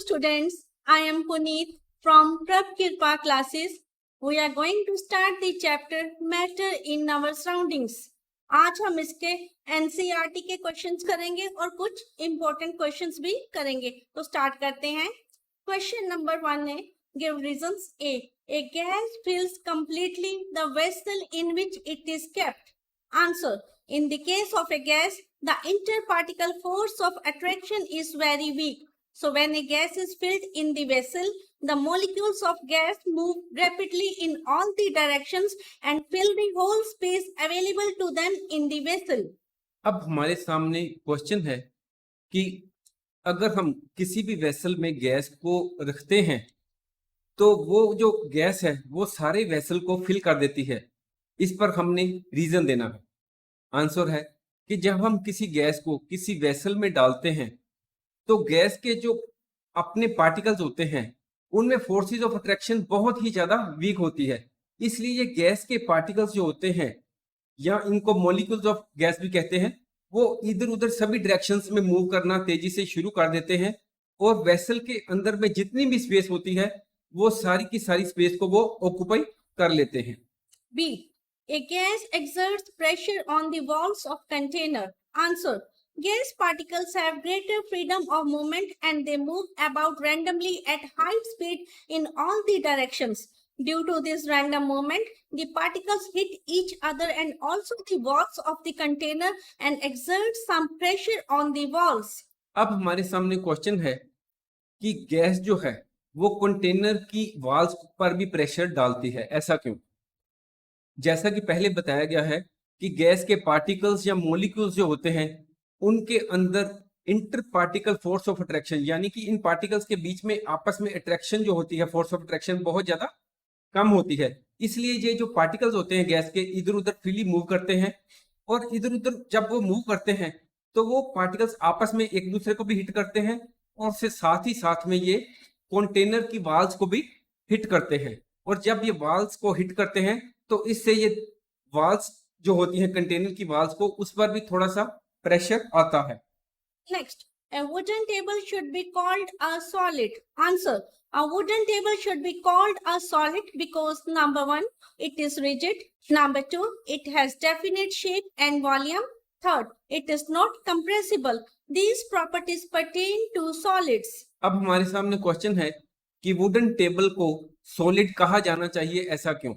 students, I am Puneet from Prab Kirpa classes. We are going to start the chapter Matter in Our Surroundings. आज हम इसके NCERT के questions करेंगे और कुछ important क्वेश्चंस भी करेंगे. तो स्टार्ट करते हैं. क्वेश्चन नंबर 1 है, give reasons. A gas fills completely the vessel in which it is kept. Answer. In the case of a gas, the interparticle force of attraction is very weak. So when a gas is filled in the vessel, the molecules of gas move rapidly in all the directions and fill the whole space available to them in the vessel. अब हमारे सामने question है कि अगर हम किसी भी vessel में गैस को रखते हैं तो वो जो गैस है वो सारे वेसल को फिल कर देती है. इस पर हमने रीजन देना है. आंसर है कि जब हम किसी गैस को किसी वेसल में डालते हैं तो गैस के जो अपने पार्टिकल्स होते हैं उनमें फोर्सेस ऑफ अट्रैक्शन बहुत ही ज्यादा वीक होती है. इसलिए ये गैस के पार्टिकल्स जो होते हैं या इनको मॉलिक्यूल्स ऑफ गैस भी कहते हैं, वो इधर उधर सभी डायरेक्शंस में मूव करना तेजी से शुरू कर देते हैं और वेसल के अंदर में जितनी भी स्पेस होती है वो सारी की सारी स्पेस को वो ऑक्यूपाई कर लेते हैं. B. A gas exerts pressure on the walls of container. Answer. Gas particles have greater freedom of movement and they move about randomly at high speed in all the directions. Due to this random movement, the particles hit each other and also the walls of the container and exert some pressure on the walls. अब हमारे सामने question है कि gas जो है वो container की walls पर भी प्रेशर डालती है. ऐसा क्यों? जैसा कि पहले बताया गया है कि गैस के पार्टिकल्स या मॉलिक्यूल्स जो होते हैं उनके अंदर inter particle force of attraction, यानी कि इन पार्टिकल्स के बीच में आपस में अट्रैक्शन जो होती है, फोर्स ऑफ अट्रैक्शन बहुत ज्यादा कम होती है. इसलिए ये जो पार्टिकल्स होते हैं गैस के इधर उधर फ्रीली मूव करते हैं और इधर उधर जब वो मूव करते हैं तो वो पार्टिकल्स आपस में एक दूसरे को भी हिट करते हैं और से साथ ही साथ में ये कंटेनर की वॉल्स को भी हिट करते हैं. और जब ये वॉल्स को हिट करते हैं तो इससे ये वॉल्स जो होती हैं कंटेनर की वॉल्स को उस पर भी थोड़ा सा प्रेशर आता है. Next, a wooden table should be called a solid. Answer. A wooden table should be called a solid because number 1, it is rigid. Number 2, it has definite shape and volume. Third, it is not compressible. These properties pertain to solids. अब हमारे सामने question है कि wooden table को solid कहा जाना चाहिए. ऐसा क्यों?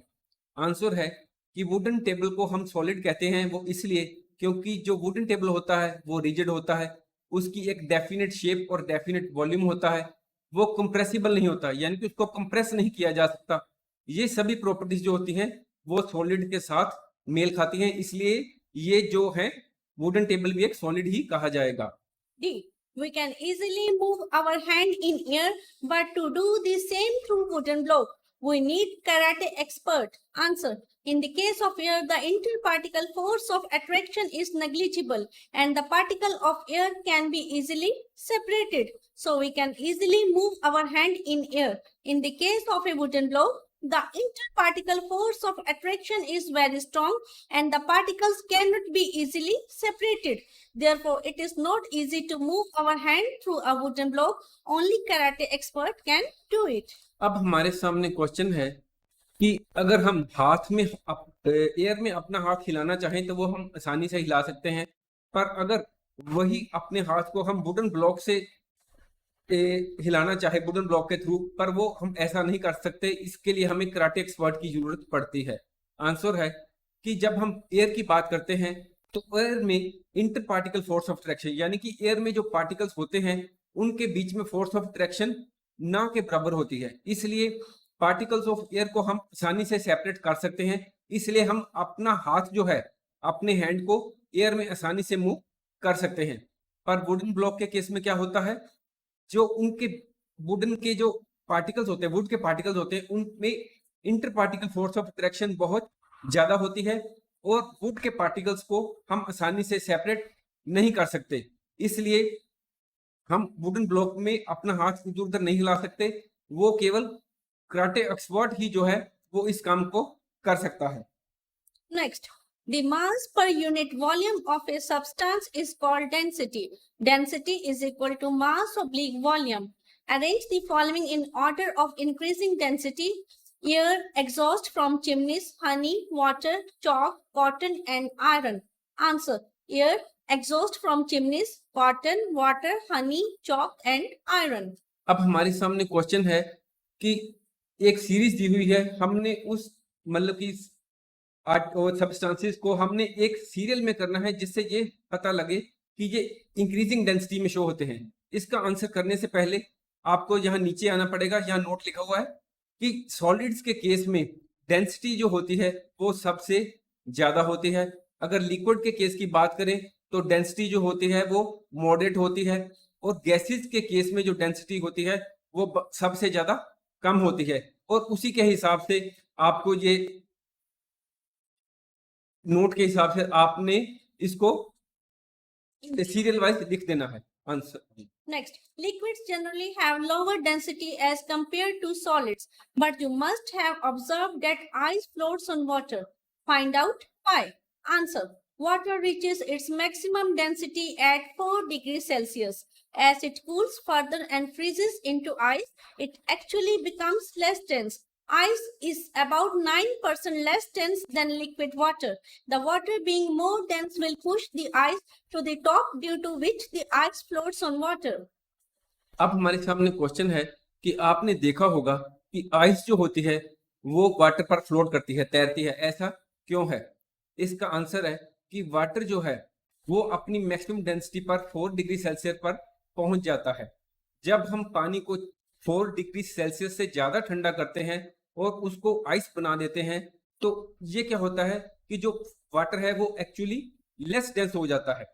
आंसर है कि वुडन टेबल को हम सॉलिड कहते हैं वो इसलिए क्योंकि जो वुडन टेबल होता है वो रिजिड होता है, उसकी एक डेफिनेट शेप और डेफिनेट वॉल्यूम होता है, वो कंप्रेसिबल नहीं होता, यानी कि उसको कंप्रेस नहीं किया जा सकता. ये सभी प्रॉपर्टीज जो होती हैं वो सॉलिड के साथ मेल खाती हैं, इसलिए ये जो है वुडन टेबल भी एक सॉलिड ही कहा जाएगा. D. We can easily move our hand in air, but to do the same through wooden block, we need karate expert. Answer. In the case of air, the interparticle force of attraction is negligible and the particle of air can be easily separated. So we can easily move our hand in air. In the case of a wooden block, the interparticle force of attraction is very strong and the particles cannot be easily separated. Therefore, it is not easy to move our hand through a wooden block. Only karate expert can do it. अब हमारे सामने question है कि अगर हम हाथ में air में अपना हाथ हिलाना चाहें तो वो हम आसानी से हिला सकते हैं, पर अगर वही अपने हाथ को हम वुडन ब्लॉक से हिलाना चाहे वुडन ब्लॉक के थ्रू, पर वो हम ऐसा नहीं कर सकते. इसके लिए हमें कराटे एक्सपर्ट की जरूरत पड़ती है. आंसर है कि जब हम एयर की बात करते हैं तो एयर में inter particle force of attraction, यानी कि एयर में जो पार्टिकल्स होते हैं उनके बीच में फोर्स ऑफ अट्रैक्शन ना के बराबर होती है. इसलिए पार्टिकल्स ऑफ एयर को हम आसानी से सेपरेट कर सकते हैं. इसलिए हम अपना हाथ जो है अपने हैंड को एयर में आसानी से मूव कर सकते हैं. पर वुडन ब्लॉक के केस में क्या होता है, जो उनके वुडन के जो पार्टिकल्स होते हैं, वुड के पार्टिकल्स होते हैं, उनमें inter particle force of attraction बहुत ज्यादा होती है और वुड के पार्टिकल्स को हम आसानी से सेपरेट नहीं कर सकते. इसलिए हम वुडन ब्लॉक में अपना हाथ इधर उधर नहीं हिला सकते. वो केवल कराटे एक्सपर्ट ही जो है वो इस काम को कर सकता है. Next, the mass per unit volume of a substance is called density. Density is equal to mass oblique volume. Arrange the following in order of increasing density: air, exhaust from chimneys, honey, water, chalk, cotton, and iron. Answer: air, exhaust from chimneys, cotton, water, honey, chalk, and iron. अब हमारे सामने question है कि एक series दी हुई है, हमने उस मतलब कि सब्सटेंसेस को हमने एक सीरियल में करना है जिससे ये पता लगे कि ये इंक्रीजिंग डेंसिटी में शो होते हैं। इसका आंसर करने से पहले आपको यहाँ नीचे आना पड़ेगा। यहाँ नोट लिखा हुआ है कि सॉलिड्स के केस में डेंसिटी जो होती है वो सबसे ज्यादा होती है। अगर लिक्विड के केस की बात करें तो डेंसिटी जो होती है वो मॉडरेट होती है, और गैसेस के केस में जो डेंसिटी होती है वो सबसे ज्यादा कम होती है। और उसी के हिसाब से आपको ये नोट के हिसाब से आपने इसको सीरियल वाइज लिख देना है answer. Next, liquids generally have lower density as compared to solids, but you must have observed that ice floats on water. Find out why. Answer: water reaches its maximum density at 4 degrees Celsius. As it cools further and freezes into ice, it actually becomes less dense. Ice is about 9% less dense than liquid water. The water being more dense will push the ice to the top, due to which the ice floats on water. अब हमारे सामने question है कि आपने देखा होगा कि ice जो होती है वो वाटर पर फ्लोट करती है, तैरती है। ऐसा क्यों है? इसका आंसर है कि वाटर जो है वो अपनी मैक्सिमम डेंसिटी पर 4 डिग्री सेल्सियस पर पहुंच जाता है। जब हम पानी को 4 डिग्री सेल्सियस से ज्यादा ठंडा करते हैं और उसको आइस बना देते हैं, तो ये क्या होता है कि जो वाटर है वो एक्चुअली लेस डेंस हो जाता है।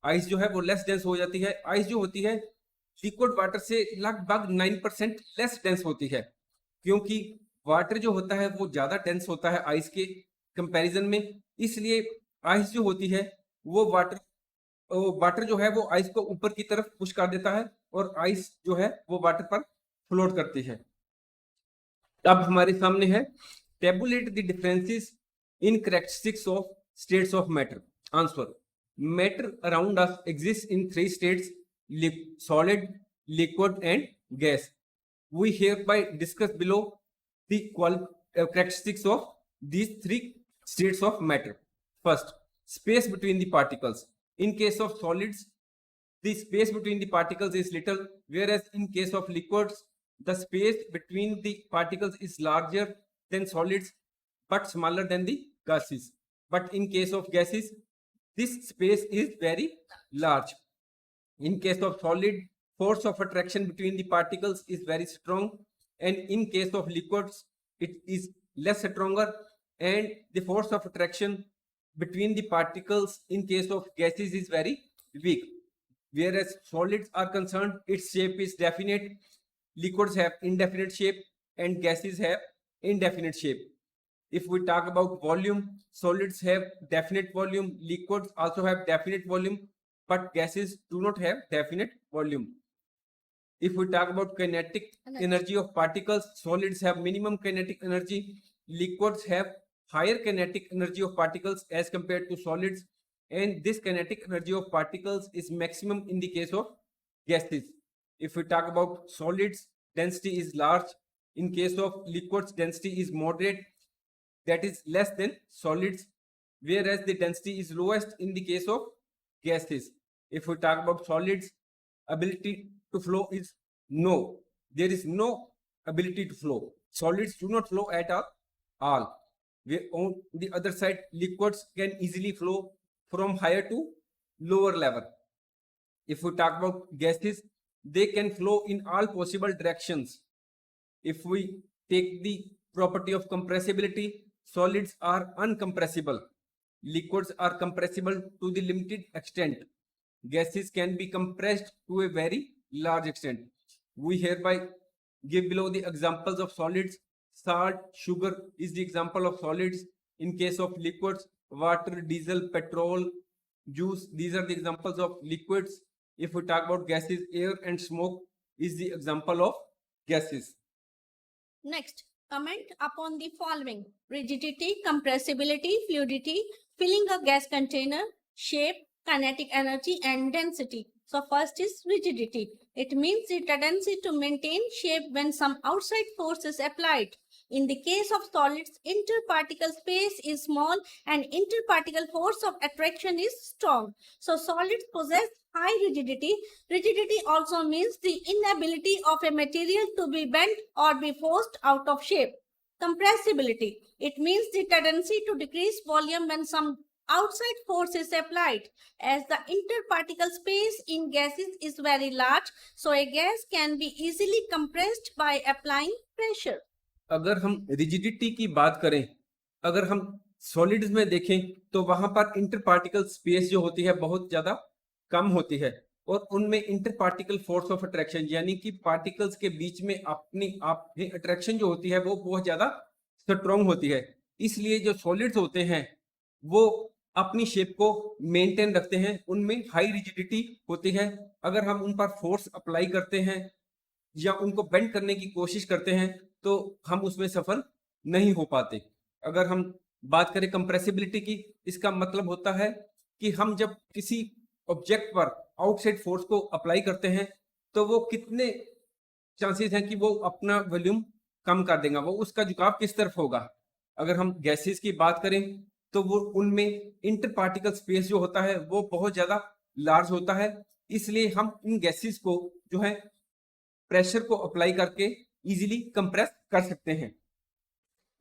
आइस जो है वो लेस डेंस हो जाती है। आइस जो होती है लिक्विड वाटर से लगभग 9% लेस डेंस होती है, क्योंकि वाटर जो होता है वो ज्यादा डेंस होता है आइस के कंपैरिजन में। इसलिए आइस जो होती है वो वाटर जो है वो आइस को ऊपर की तरफ पुश कर देता है, और आइस जो है वो वाटर पर फ्लोट करती है। अब हमारे सामने है tablet the differences in characteristics of states of matter. Answer: matter around us exist in 3 states: solid, liquid, and gas. We hereby discuss below the characteristics of these 3 states of matter. First, space between the particles. In case of solids, the space between the particles is little, whereas in case of liquids, the space between the particles is larger than solids but smaller than the gases. But in case of gases, this space is very large. In case of solid, force of attraction between the particles is very strong, and in case of liquids, it is less stronger, and the force of attraction between the particles in case of gases is very weak. Whereas solids are concerned, its shape is definite, liquids have indefinite shape, and gases have indefinite shape. If we talk about volume, solids have definite volume, liquids also have definite volume, but gases do not have definite volume. If we talk about kinetic energy of particles, solids have minimum kinetic energy, liquids have higher kinetic energy of particles as compared to solids, and this kinetic energy of particles is maximum in the case of gases. If we talk about solids, density is large. In case of liquids, density is moderate, that is less than solids, whereas the density is lowest in the case of gases. If we talk about solids, ability to flow is no. There is no ability to flow. Solids do not flow at all. On the other side, liquids can easily flow from higher to lower level. If we talk about gases, they can flow in all possible directions. If we take the property of compressibility, solids are uncompressible. Liquids are compressible to the limited extent. Gases can be compressed to a very large extent. We hereby give below the examples of solids. Salt, sugar is the example of solids. In case of liquids, water, diesel, petrol, juice, these are the examples of liquids. If we talk about gases, air and smoke is the example of gases. Next, comment upon the following: rigidity, compressibility, fluidity, filling a gas container, shape, kinetic energy, and density. So first is rigidity. It means the tendency to maintain shape when some outside force is applied. In the case of solids, interparticle space is small and interparticle force of attraction is strong. So solids possess high rigidity. Rigidity also means the inability of a material to be bent or be forced out of shape. Compressibility. It means the tendency to decrease volume when some outside force is applied. As the interparticle space in gases is very large, so a gas can be easily compressed by applying pressure. अगर हम rigidity की बात करें, अगर हम solids में देखें तो वहां पर इंटरपार्टिकल स्पेस जो होती है बहुत ज्यादा कम होती है और उनमें इंटरपार्टिकल फोर्स ऑफ अट्रैक्शन यानी कि पार्टिकल्स के बीच में अपनी आप अट्रैक्शन जो होती है वो बहुत ज्यादा स्ट्रॉन्ग होती है। इसलिए जो सॉलिड्स होते हैं वो अपनी शेप को मेंटेन रखते हैं, उनमें हाई रिजिडिटी होती है। अगर हम उन पर फोर्स अप्लाई करते हैं या उनको बेंड करने की कोशिश करते हैं तो हम उसमें सफल नहीं हो पाते। अगर हम बात करें कंप्रेसिबिलिटी की, इसका मतलब होता है कि हम जब किसी ऑब्जेक्ट पर आउटसाइड फोर्स को अप्लाई करते हैं तो वो कितने चांसेस हैं कि वो अपना वॉल्यूम कम कर देगा, वो उसका झुकाव किस तरफ होगा। अगर हम गैसेस की बात करें तो वो उनमें इंटरपार्टिकल स्पेस जो होता है वो बहुत ज्यादा लार्ज होता है, इसलिए हम इन गैसेस को जो है प्रेशर को अप्लाई करके इजीली कंप्रेस कर सकते हैं।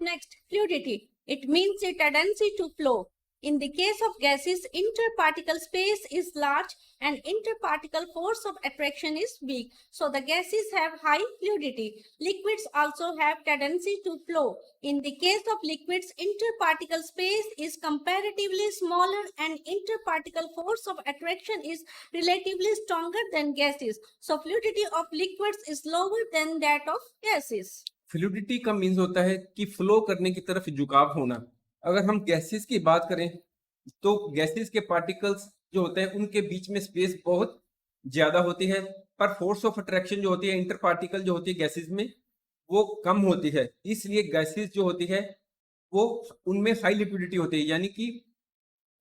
Next, fluidity. It means the tendency to flow. In the case of gases, interparticle space is large and interparticle force of attraction is weak. So the gases have high fluidity. Liquids also have tendency to flow. In the case of liquids, interparticle space is comparatively smaller and interparticle force of attraction is relatively stronger than gases. So fluidity of liquids is lower than that of gases. Fluidity का means होता है कि flow करने की तरफ झुकाव होना। अगर हम गैसेस की बात करें तो गैसेस के पार्टिकल्स जो होते हैं उनके बीच में स्पेस बहुत ज्यादा होती है, पर फोर्स ऑफ अट्रैक्शन जो होती है इंटर पार्टिकल जो होती है गैसेस में वो कम होती है। इसलिए गैसेस जो होती है वो उनमें हाई लिक्विडिटी होती है यानी कि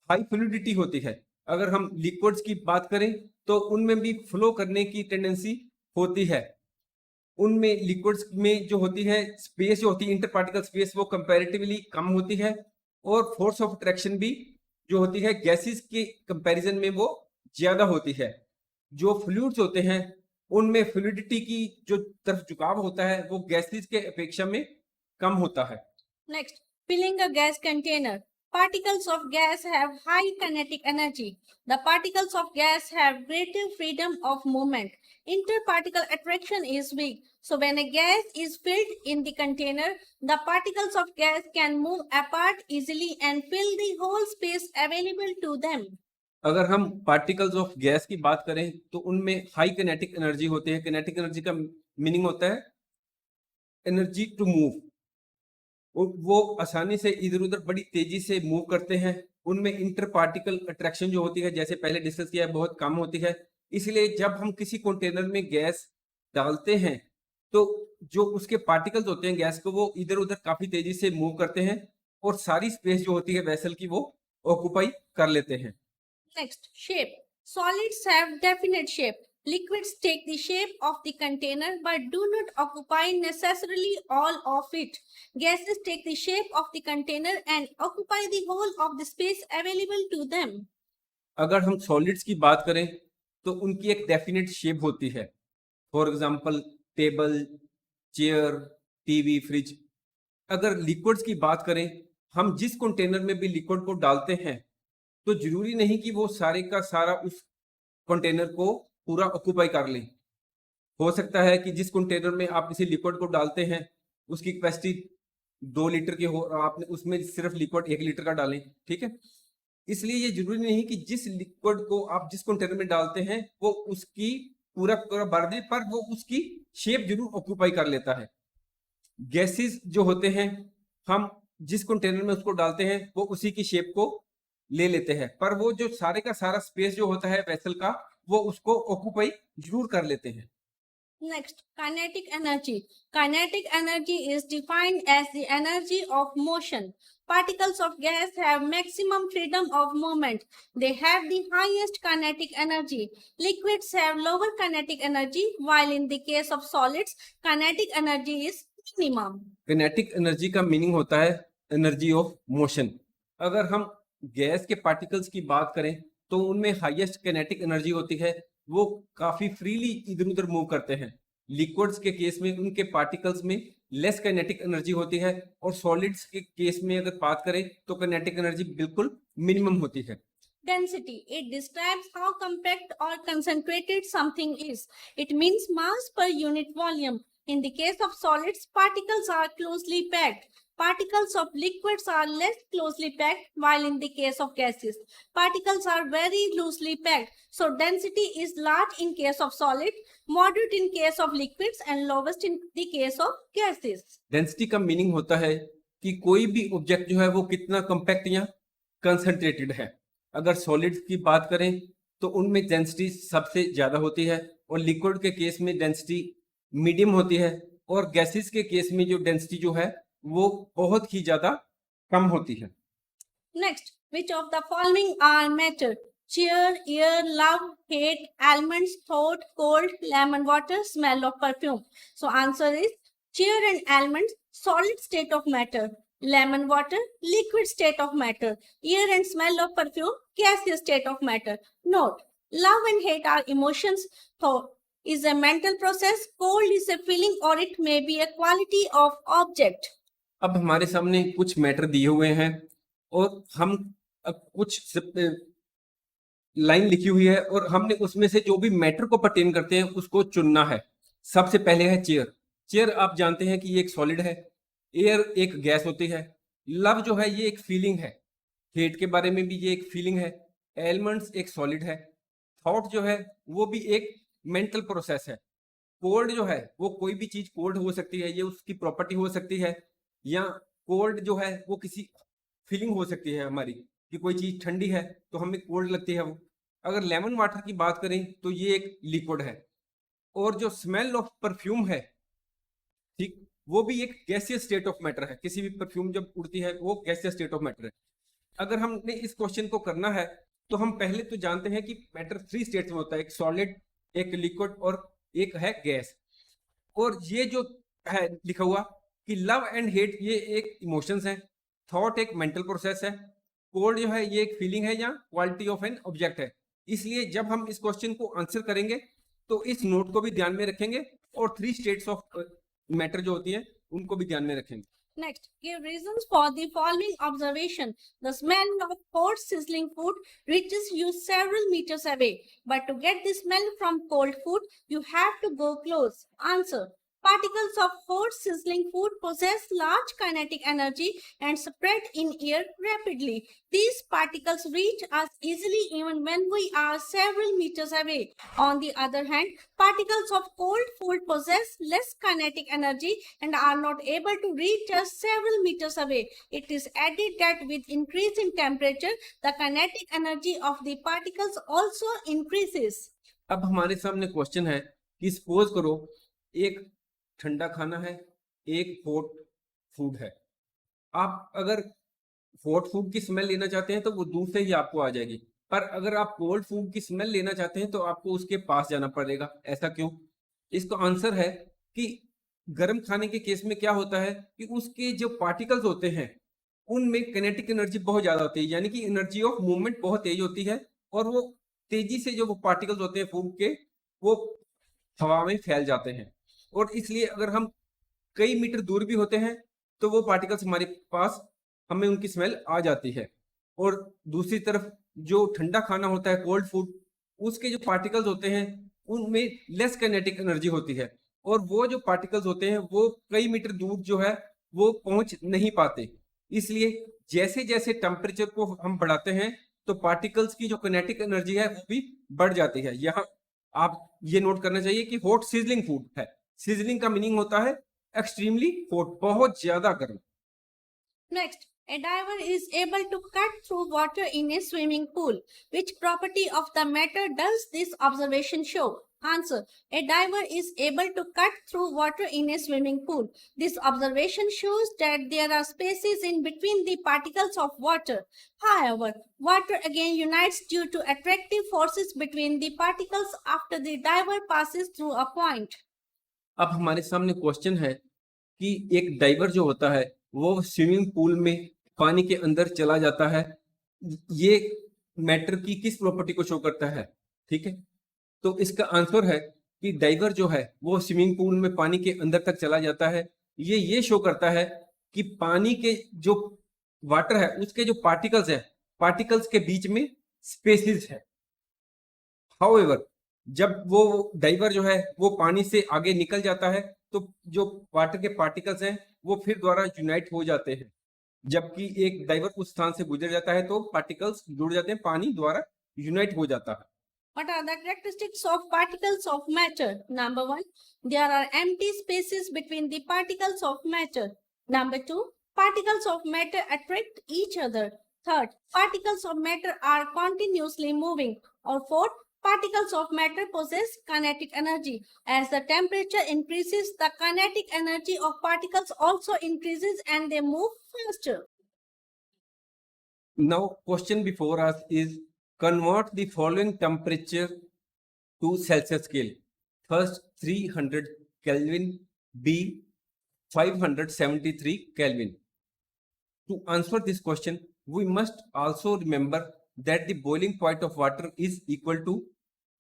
हाई फ्लूइडिटी होती है। अगर हम लिक्विड्स की बात करें तो उनमें भी फ्लो करने की टेंडेंसी होती है। उनमें लिक्विड्स में जो होती है स्पेस जो होती है इंटरपार्टिकल स्पेस वो कंपैरेटिवली कम होती है और फोर्स ऑफ अट्रैक्शन भी जो होती है गैसेस के कंपैरिजन में वो ज्यादा होती है। जो फ्लूइड्स होते हैं उनमें फ्लूइडिटी की जो तरफ झुकाव होता है वो गैसेस के अपेक्षा में कम होता है। Next, filling a gas container. Particles of gas have high kinetic energy. The particles of gas have greater freedom of movement. Interparticle attraction is weak. So when a gas is filled in the container, the particles of gas can move apart easily and fill the whole space available to them. अगर हम particles of gas की बात करें तो उनमें high kinetic energy होती है। Kinetic energy का मीनिंग होता है एनर्जी टू मूव, वो आसानी से इधर उधर बड़ी तेजी से मूव करते हैं। उनमें इंटर पार्टिकल अट्रैक्शन जो होती है जैसे पहले डिस्कस किया है बहुत कम होती है। इसलिए जब हम किसी कंटेनर में गैस डालते हैं तो जो उसके पार्टिकल्स होते हैं गैस को वो इधर उधर काफी तेजी से मूव करते हैं और सारी स्पेस जो होती है वेसल की वो ऑक्यूपाई कर लेते हैं। Next, shape. Solids have definite shape. Liquids take the shape of the container but do not occupy necessarily all of it. Gases take the shape of the container and occupy the whole of the space available to them. अगर हम solids की बात करें तो उनकी एक definite shape होती है। For example table, chair, TV, fridge. अगर लिक्विड्स की बात करें, हम जिस कंटेनर में भी लिक्विड को डालते हैं तो जरूरी नहीं कि वो सारे का सारा उस कंटेनर को पूरा ऑक्यूपाई कर ले। हो सकता है कि जिस कंटेनर में आप किसी लिक्विड को डालते हैं उसकी कैपेसिटी 2 लीटर की हो और आपने उसमें सिर्फ लिक्विड 1 लीटर का डालें, ठीक है। इसलिए ये जरूरी नहीं कि जिस लिक्विड को आप जिस कंटेनर में डालते हैं वो उसकी पूरा पूरा भर दे, पर वो उसकी शेप जरूर ऑक्यूपाई कर लेता है। गैसेस जो होते हैं हम जिस कंटेनर में उसको डालते हैं वो उसी की शेप को ले लेते हैं, पर वो जो सारे का सारा स्पेस जो होता है वेसल का वो उसको ऑक्यूपाई जरूर कर लेते हैं। Next, kinetic energy. Kinetic energy is defined as the energy of motion. Particles of gas have maximum freedom of movement. They have the highest kinetic energy. Liquids have lower kinetic energy, while in the case of solids, kinetic energy is minimum. Kinetic energy का meaning होता है energy of motion. अगर हम gas के particles की बात करें तो उनमें हाईएस्ट किनेटिक एनर्जी होती है, वो काफी फ्रीली इधर उधर मूव करते हैं। लिक्विड्स के केस में उनके पार्टिकल्स में लेस किनेटिक एनर्जी होती है, और सॉलिड्स के केस में अगर बात करें तो किनेटिक एनर्जी बिल्कुल मिनिमम होती है। Density. It describes how compact or concentrated something is. It means mass per unit volume. In the case of solids, particles are closely packed. Particles of liquids are less closely packed, while in the case of gases, particles are very loosely packed. So density is large in case of solid, moderate in case of liquids, and lowest in the case of gases. Density का meaning होता है कि कोई भी object जो है वो कितना कंपैक्ट या कंसंट्रेटेड है। अगर सॉलिड्स की बात करें तो उनमें डेंसिटी सबसे ज्यादा होती है, और लिक्विड के केस में डेंसिटी मीडियम होती है, और गैसेस के केस में जो डेंसिटी जो है वो बहुत ही ज्यादा कम होती है। Next, which of the following are matter? Cheer, ear, love, hate, almonds, thought, cold, lemon water, smell of perfume. So answer is cheer and almonds, solid state of matter. Lemon water, liquid state of matter. Ear and smell of perfume, gaseous state of matter. Note, love and hate are emotions. Thought is a mental process. Cold is a feeling, or it may be a quality of object. अब हमारे सामने कुछ matter दिए हुए हैं, और हम अब कुछ लाइन लिखी हुई है, और हमने उसमें से जो भी मैटर को परटेन करते हैं उसको चुनना है। सबसे पहले है चेयर। चेयर आप जानते हैं कि ये एक सॉलिड है, एयर एक गैस होती है, लव जो है ये एक फीलिंग है, हेट के बारे में भी ये एक फीलिंग है, एलिमेंट्स एक सॉलिड है, थॉट जो है वो भी एक मेंटल प्रोसेस है, कोल्ड जो है वो कोई भी चीज कोल्ड हो सकती है, ये उसकी प्रॉपर्टी हो सकती है, या कोल्ड जो है वो किसी फीलिंग हो सकती है हमारी कि कोई चीज ठंडी है तो हमें कोल्ड लगती है वो। अगर लेमन वाटर की बात करें तो ये एक लिक्विड है, और जो स्मेल ऑफ परफ्यूम है, ठीक, वो भी एक गैसियस स्टेट ऑफ मैटर है। किसी भी परफ्यूम जब उड़ती है वो गैसियस स्टेट ऑफ मैटर है। अगर हमने इस क्वेश्चन को करना है तो हम पहले तो जानते हैं कि मैटर 3 स्टेट्स में होता है, एक सॉलिड, एक लिक्विड और एक है गैस। और ये जो है लिखा हुआ कि लव एंड हेट ये एक इमोशंस है, थॉट एक मेंटल प्रोसेस है, कोल्ड जो है ये एक फीलिंग है या क्वालिटी ऑफ एन ऑब्जेक्ट है। इसलिए जब हम इस क्वेश्चन को आंसर करेंगे तो इस नोट को भी ध्यान में रखेंगे, और 3 स्टेट्स ऑफ मैटर जो होती है उनको भी ध्यान में रखेंगे। Next, give reasons for the following observation. The smell of hot sizzling food reaches you several meters away, but to get the smell from cold food, you have to go close. Answer. Particles of hot sizzling food possess large kinetic energy and spread in air rapidly. These particles reach us easily even when we are several meters away. On the other hand, particles of cold food possess less kinetic energy and are not able to reach us several meters away. It is added that with increase in temperature, the kinetic energy of the particles also increases. अब हमारे सामने question है कि suppose करो एक ठंडा खाना है, एक हॉट फूड है। आप अगर हॉट फूड की स्मेल लेना चाहते हैं तो वो दूर से ही आपको आ जाएगी, पर अगर आप कोल्ड फूड की स्मेल लेना चाहते हैं तो आपको उसके पास जाना पड़ेगा। ऐसा क्यों? इसका आंसर है कि गर्म खाने के केस में क्या होता है कि उसके जो पार्टिकल्स होते हैं उनमें किनेटिक एनर्जी बहुत ज्यादा होती है, यानी कि एनर्जी ऑफ मूवमेंट बहुत तेज होती है, और वो तेजी से जो वो पार्टिकल्स होते हैं फूड के वो हवा में फैल जाते हैं। और इसलिए अगर हम कई मीटर दूर भी होते हैं तो वो पार्टिकल्स हमारे पास, हमें उनकी स्मेल आ जाती है। और दूसरी तरफ जो ठंडा खाना होता है, कोल्ड फूड, उसके जो पार्टिकल्स होते हैं उनमें लेस काइनेटिक एनर्जी होती है, और वो जो पार्टिकल्स होते हैं वो कई मीटर दूर जो है वो पहुंच नहीं पाते। इसलिए जैसे जैसे टेम्परेचर को हम बढ़ाते हैं तो पार्टिकल्स की जो काइनेटिक एनर्जी है वो भी बढ़ जाती है। यहाँ आप ये नोट करना चाहिए कि हॉट सिजलिंग फूड है। सिजलिंग का मीनिंग होता है एक्सट्रीमली हॉट, बहुत ज्यादा गर्म। Next, a diver is able to cut through water in a swimming pool. Which property of the matter does this observation show? Answer. A diver is able to cut through water in a swimming pool. This observation shows that there are spaces in between the particles of water. However, water again unites due to attractive forces between the particles after the diver passes through a point. अब हमारे सामने question है कि एक driver जो होता है वो स्विमिंग पूल में पानी के अंदर चला जाता है। ये मैटर की किस प्रॉपर्टी को शो करता है? ठीक है, तो इसका आंसर है कि डाइवर जो है वो स्विमिंग पूल में पानी के अंदर तक चला जाता है। ये शो करता है कि पानी के जो वाटर है उसके जो पार्टिकल्स है, पार्टिकल्स के बीच में स्पेसेस है। हाउएवर, जब वो डाइवर जो है वो पानी से आगे निकल जाता है तो जो वाटर के पार्टिकल्स हैं वो फिर द्वारा यूनाइट हो जाते हैं। जबकि एक डाइवर उस स्थान से गुजर जाता है तो पार्टिकल्स जुड़ जाते हैं, पानी द्वारा यूनाइट हो जाता है। What are the characteristics of particles of matter? Number 1, there are empty spaces between the particles of matter. Number 2, particles of matter attract each other. Third, particles of matter are continuously moving. Or fourth, particles of matter possess kinetic energy. As the temperature increases, the kinetic energy of particles also increases and they move faster. Now, question before us is convert the following temperature to Celsius scale. First 300 Kelvin, B 573 Kelvin. To answer this question, we must also remember that the boiling point of water is equal to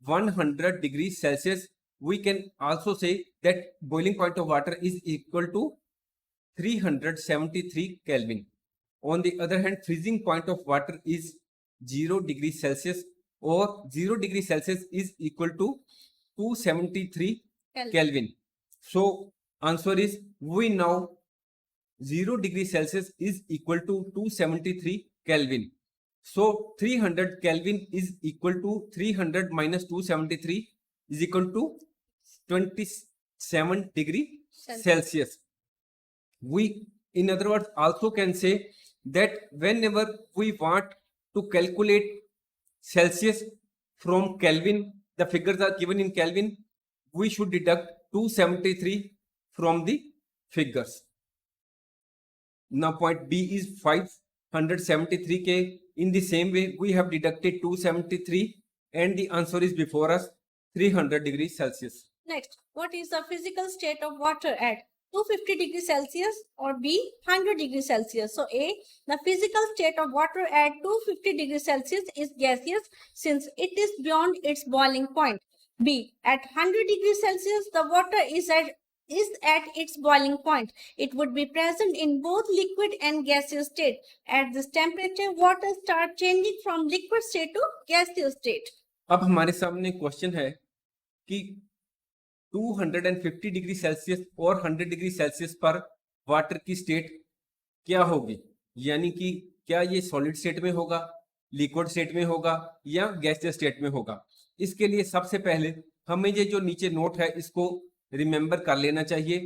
100 degrees Celsius. We can also say that boiling point of water is equal to 373 Kelvin. On the other hand, freezing point of water is 0 degrees Celsius, or 0 degrees Celsius is equal to 273 Kelvin. So answer is, we know 0 degrees Celsius is equal to 273 Kelvin. So 300 Kelvin is equal to 300 minus 273 is equal to 27 degree Celsius. We, in other words, also can say that whenever we want to calculate Celsius from Kelvin, the figures are given in Kelvin, we should deduct 273 from the figures. Now point B is 573 K. In the same way, we have deducted 273 and the answer is before us, 300 degrees Celsius. Next, what is the physical state of water at 250 degrees Celsius or B 100 degrees Celsius? So A, the physical state of water at 250 degrees Celsius is gaseous since it is beyond its boiling point. B, at 100 degrees Celsius, the water is at its boiling point. It would be present in both liquid and gaseous state. At this temperature, water starts changing from liquid state to gaseous state. अब हमारे सामने question है कि 250 degree Celsius और 100 degree Celsius पर water की state क्या होगी, यानी कि क्या ये सॉलिड स्टेट में होगा, लिक्विड स्टेट में होगा या गैसियस स्टेट में होगा। इसके लिए सबसे पहले हमें ये जो नीचे नोट है इसको रिमेंबर कर लेना चाहिए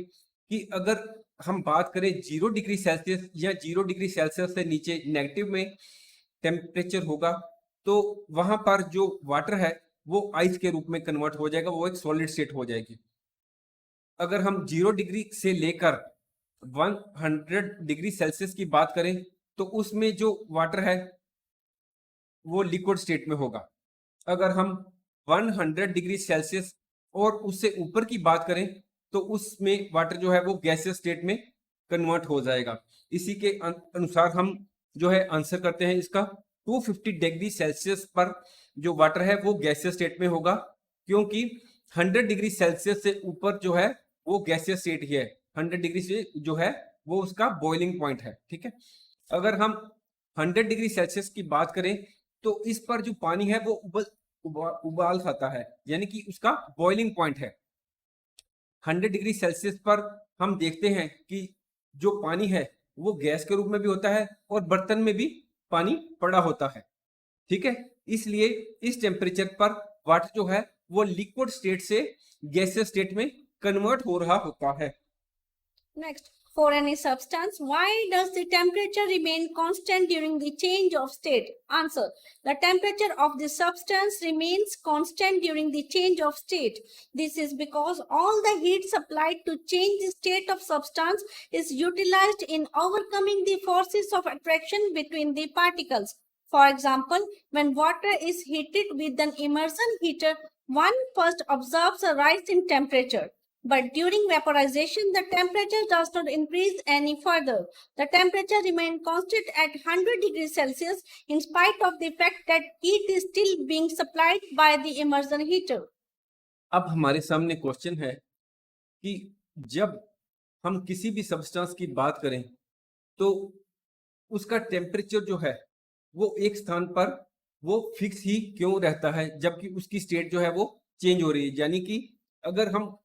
कि अगर हम बात करें 0 डिग्री सेल्सियस या 0 डिग्री सेल्सियस से नीचे नेगेटिव में टेम्परेचर होगा तो वहां पर जो वाटर है वो आइस के रूप में कन्वर्ट हो जाएगा, वो एक सॉलिड स्टेट हो जाएगी। अगर हम 0 डिग्री से लेकर 100 डिग्री सेल्सियस की बात करें तो उसमें जो वाटर है वो लिक्विड स्टेट में होगा। अगर हम 100 डिग्री सेल्सियस और उससे ऊपर की बात करें तो उसमें वाटर जो है वो गैसियस स्टेट में कन्वर्ट हो जाएगा। इसी के अनुसार हम जो है आंसर करते हैं इसका 250 डिग्री सेल्सियस पर जो वाटर है वो गैसियस स्टेट में होगा, क्योंकि 100 डिग्री सेल्सियस से ऊपर जो है वो गैसियस स्टेट ही है। 100 डिग्री से जो है वो उसका बॉइलिंग पॉइंट है। ठीक है, अगर हम 100 डिग्री सेल्सियस की बात करें तो इस पर जो पानी है वो उबाल खाता है, यानी कि उसका बॉइलिंग पॉइंट है। 100 डिग्री सेल्सियस पर हम देखते हैं कि जो पानी है वो गैस के रूप में भी होता है और बर्तन में भी पानी पड़ा होता है। ठीक है, इसलिए इस टेम्परेचर पर वाटर जो है वो लिक्विड स्टेट से गैसियस स्टेट में कन्वर्ट हो रहा होता है। Next, For any substance, why does the temperature remain constant during the change of state? Answer. The temperature of the substance remains constant during the change of state. This is because all the heat supplied to change the state of substance is utilized in overcoming the forces of attraction between the particles. For example, when water is heated with an immersion heater, one first observes a rise in temperature. But during vaporization, the temperature does not increase any further. The temperature remains constant at 100 degrees Celsius in spite of the fact that heat is still being supplied by the immersion heater. अब हमारे सामने question है कि जब हम किसी भी substance की बात करें तो उसका टेम्परेचर जो है वो एक स्थान पर वो फिक्स ही क्यों रहता है, जबकि उसकी स्टेट जो है वो चेंज हो रही है। यानी कि अगर हम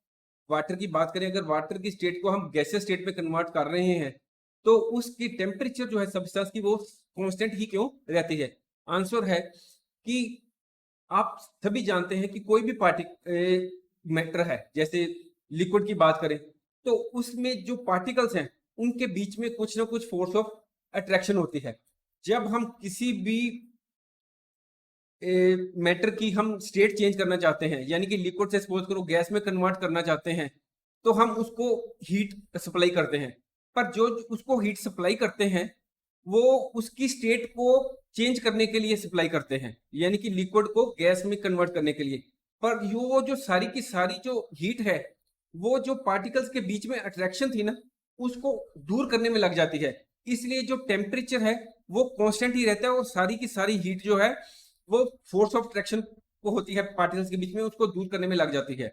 वाटर की बात करें, अगर वाटर की स्टेट को हम गैसियस स्टेट में कन्वर्ट कर रहे हैं तो उसकी टेम्परेचर जो है सब्सटेंस की वो कांस्टेंट ही क्यों रहती है। आंसर है कि आप सभी जानते हैं कि कोई भी मैटर है, जैसे लिक्विड की बात करें तो उसमें जो पार्टिकल्स हैं उनके बीच में कुछ ना कुछ फोर्स ऑफ अट्रैक्शन होती है। जब हम किसी भी मैटर की हम स्टेट चेंज करना चाहते हैं, यानी कि लिक्विड से सपोज करो गैस में कन्वर्ट करना चाहते हैं, तो हम उसको हीट सप्लाई करते हैं। पर जो उसको हीट सप्लाई करते हैं वो उसकी स्टेट को चेंज करने के लिए सप्लाई करते हैं, यानी कि लिक्विड को गैस में कन्वर्ट करने के लिए। पर वो जो सारी की सारी जो हीट है वो जो पार्टिकल्स के बीच में अट्रैक्शन थी ना उसको दूर करने में लग जाती है। इसलिए जो टेम्परेचर है वो कांस्टेंट ही रहता है और सारी की सारी हीट जो है वो फोर्स ऑफ अट्रैक्शन को होती है पार्टिकल्स के बीच में, उसको दूर करने में लग जाती है।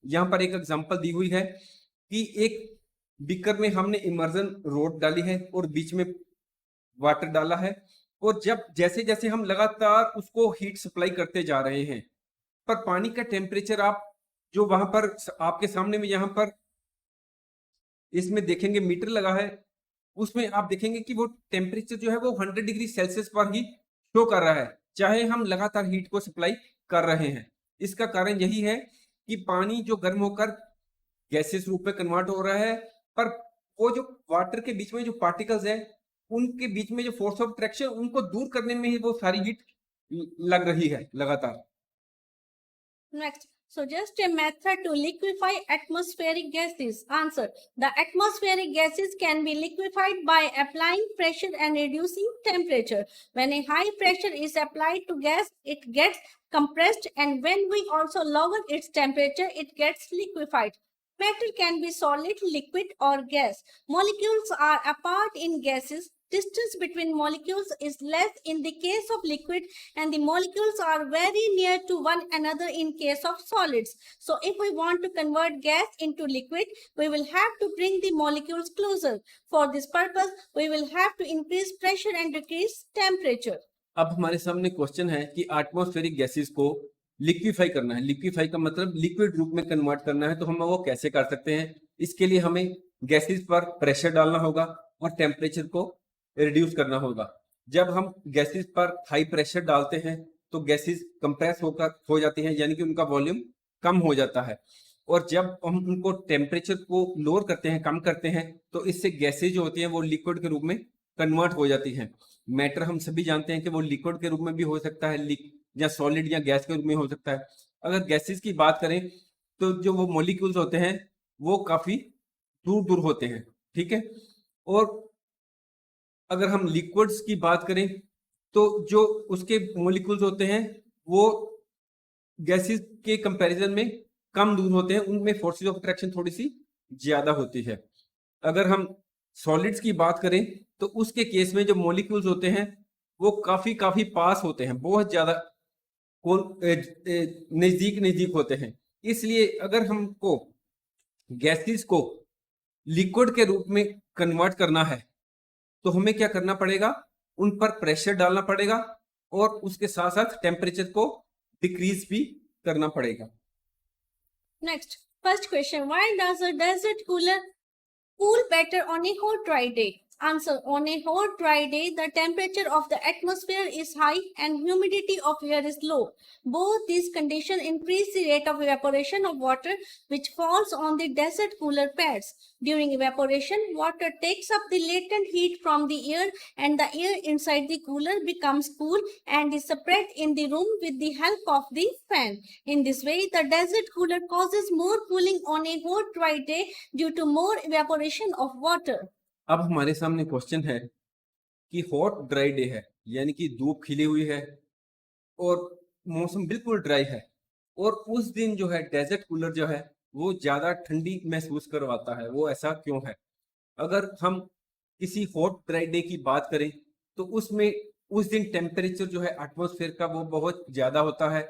यहाँ पर एक एग्जांपल दी हुई है कि एक बीकर में हमने इमर्जन रोड डाली है और बीच में वाटर डाला है, और जब जैसे जैसे हम लगातार उसको हीट सप्लाई करते जा रहे हैं, पर पानी का टेम्परेचर आप जो वहां पर आपके सामने में यहाँ पर इसमें देखेंगे मीटर लगा है, उसमें आप देखेंगे कि वो टेम्परेचर जो है वो 100 डिग्री सेल्सियस पर ही शो कर रहा है, चाहे हम लगातार हीट को सप्लाई कर रहे हैं। इसका कारण यही है कि पानी जो गर्म होकर गैसेस रूप में कन्वर्ट हो रहा है, पर वो जो वाटर के बीच में जो पार्टिकल्स है उनके बीच में जो फोर्स ऑफ अट्रैक्शन उनको दूर करने में ही वो सारी हीट लग रही है लगातार। Next, suggest a method to liquefy atmospheric gases. Answer. The atmospheric gases can be liquefied by applying pressure and reducing temperature. When a high pressure is applied to gas, it gets compressed, and when we also lower its temperature, it gets liquefied. Matter can be solid, liquid, or gas. Molecules are apart in gases. Distance between molecules is less in the case of liquid, and the molecules are very near to one another in case of solids. So if we want to convert gas into liquid, we will have to bring the molecules closer. For this purpose, we will have to increase pressure and decrease temperature. अब हमारे सामने question है कि atmospheric gases को liquefy करना है। Liquefy का मतलब लिक्विड रूप में कन्वर्ट करना है, तो हम वो कैसे कर सकते हैं? इसके लिए हमें गैसेस पर प्रेशर डालना होगा और टेम्परेचर को रिड्यूस करना होगा। जब हम गैसेस पर हाई प्रेशर डालते हैं तो गैसेस कंप्रेस होकर हो जाती हैं, यानी कि उनका वॉल्यूम कम हो जाता है, और जब हम उनको टेम्परेचर को लोअर करते हैं, कम करते हैं, तो इससे गैसेस जो होती हैं वो लिक्विड के रूप में कन्वर्ट हो जाती हैं। मैटर हम सभी जानते हैं कि वो लिक्विड के रूप में भी हो सकता है, या सॉलिड या गैस के रूप में हो सकता है। अगर गैसेस की बात करें तो जो वो मॉलिक्यूल्स होते हैं वो काफी दूर दूर होते हैं, ठीक है। और अगर हम लिक्विड्स की बात करें तो जो उसके मॉलिक्यूल्स होते हैं वो गैसेस के कंपैरिजन में कम दूर होते हैं, उनमें फोर्सेस ऑफ अट्रैक्शन थोड़ी सी ज्यादा होती है। अगर हम सॉलिड्स की बात करें तो उसके केस में जो मॉलिक्यूल्स होते हैं वो काफी काफी पास होते हैं, बहुत ज्यादा नजदीक नजदीक होते हैं। इसलिए अगर हमको गैसेस को लिक्विड के रूप में कन्वर्ट करना है तो हमें क्या करना पड़ेगा? उन पर प्रेशर डालना पड़ेगा और उसके साथ साथ टेम्परेचर को डिक्रीज भी करना पड़ेगा। Next, first question, why does a desert cooler cool better on a hot dry day? Answer. On a hot, dry day, the temperature of the atmosphere is high and humidity of air is low. Both these conditions increase the rate of evaporation of water which falls on the desert cooler pads. During evaporation, water takes up the latent heat from the air and the air inside the cooler becomes cool and is spread in the room with the help of the fan. In this way, the desert cooler causes more cooling on a hot, dry day due to more evaporation of water. अब हमारे सामने question है कि hot dry day है, यानी कि धूप खिली हुई है और मौसम बिल्कुल ड्राई है, और उस दिन जो है डेजर्ट कूलर जो है वो ज्यादा ठंडी महसूस करवाता है। वो ऐसा क्यों है? अगर हम किसी हॉट ड्राई डे की बात करें तो उसमें उस दिन टेम्परेचर जो है एटमॉस्फेयर का वो बहुत ज्यादा होता है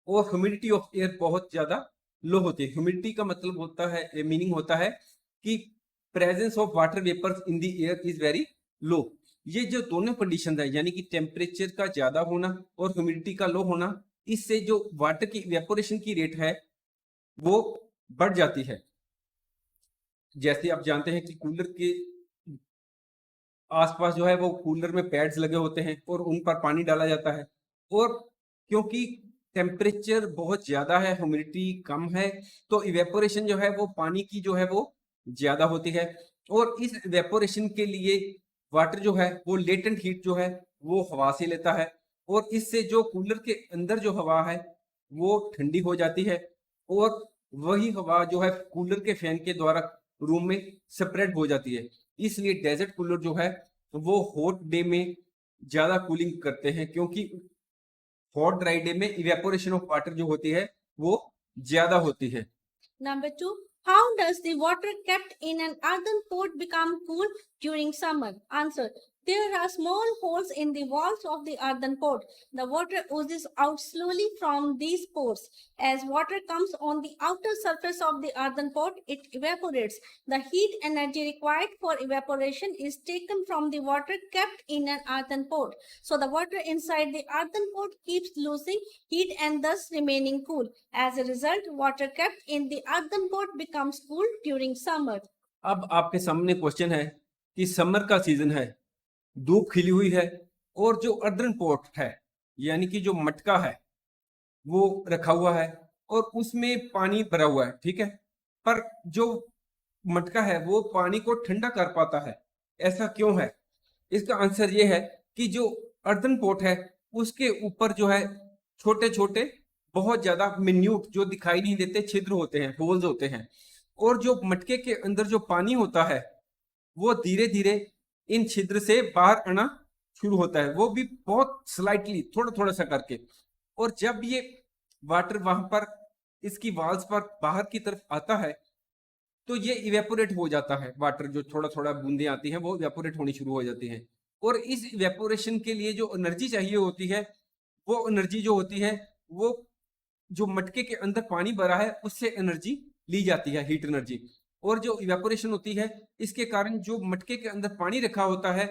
और ह्यूमिडिटी ऑफ एयर बहुत ज्यादा लो होती है। ह्यूमिडिटी का मतलब होता है, मीनिंग होता है कि presence of water vapours in the air is very low. ये जो दोनों कंडीशन है, यानी कि टेम्परेचर का ज्यादा होना और ह्यूमिडिटी का लो होना, इससे जो वाटर की इवेपोरेशन की रेट है वो बढ़ जाती है। जैसे आप जानते हैं कि कूलर के आसपास जो है वो कूलर में पैड्स लगे होते हैं और उन पर पानी डाला जाता है, और क्योंकि टेम्परेचर बहुत ज्यादा है, ह्यूमिडिटी कम है, तो इवेपोरेशन जो है वो पानी की जो है वो ज्यादा होती है, और इस इवेपोरेशन के लिए वाटर जो है वो लेटेंट हीट जो है वो हवा से लेता है, और इससे जो कूलर के अंदर जो हवा है वो ठंडी हो जाती है, और वही हवा जो है कूलर के फैन के द्वारा रूम में स्प्रेड हो जाती है। इसलिए डेजर्ट कूलर जो है वो हॉट डे में ज्यादा कूलिंग करते हैं, क्योंकि हॉट ड्राई डे में इवेपोरेशन ऑफ वाटर जो होती है वो ज्यादा होती है। Number 2. How does the water kept in an earthen pot become cool during summer? Answer. There are small holes in the walls of the earthen pot. The water oozes out slowly from these pores. As water comes on the outer surface of the earthen pot, it evaporates. The heat energy required for evaporation is taken from the water kept in an earthen pot. So the water inside the earthen pot keeps losing heat and thus remaining cool. As a result, water kept in the earthen pot becomes cool during summer. अब आपके सामने question है कि summer का season है, धूप खिली हुई है, और जो अर्दन पॉट है यानी कि जो मटका है वो रखा हुआ है और उसमें पानी भरा हुआ है, ठीक है, पर जो मटका है वो पानी को ठंडा कर पाता है, ऐसा क्यों है? इसका आंसर ये है कि जो अर्दन पॉट है उसके ऊपर जो है छोटे छोटे बहुत ज्यादा मिन्यूट जो दिखाई नहीं देते छिद्र होते हैं, होल्स होते हैं, और जो मटके के अंदर जो पानी होता है वो धीरे धीरे इन छिद्र से बाहर आना शुरू होता है, वो भी बहुत स्लाइटली, थोड़ा थोड़ा सा करके, और जब ये वाटर वहां पर इसकी वॉल्स पर बाहर की तरफ आता है तो ये इवेपोरेट हो जाता है। वाटर जो थोड़ा थोड़ा बूंदे आती हैं वो इवेपोरेट होनी शुरू हो जाती हैं, और इस इवेपोरेशन के लिए जो एनर्जी चाहिए होती है वो एनर्जी जो होती है वो जो मटके के अंदर पानी भरा है उससे एनर्जी ली जाती है, हीट एनर्जी। और जो इवेपोरेशन होती है इसके कारण जो मटके के अंदर पानी रखा होता है,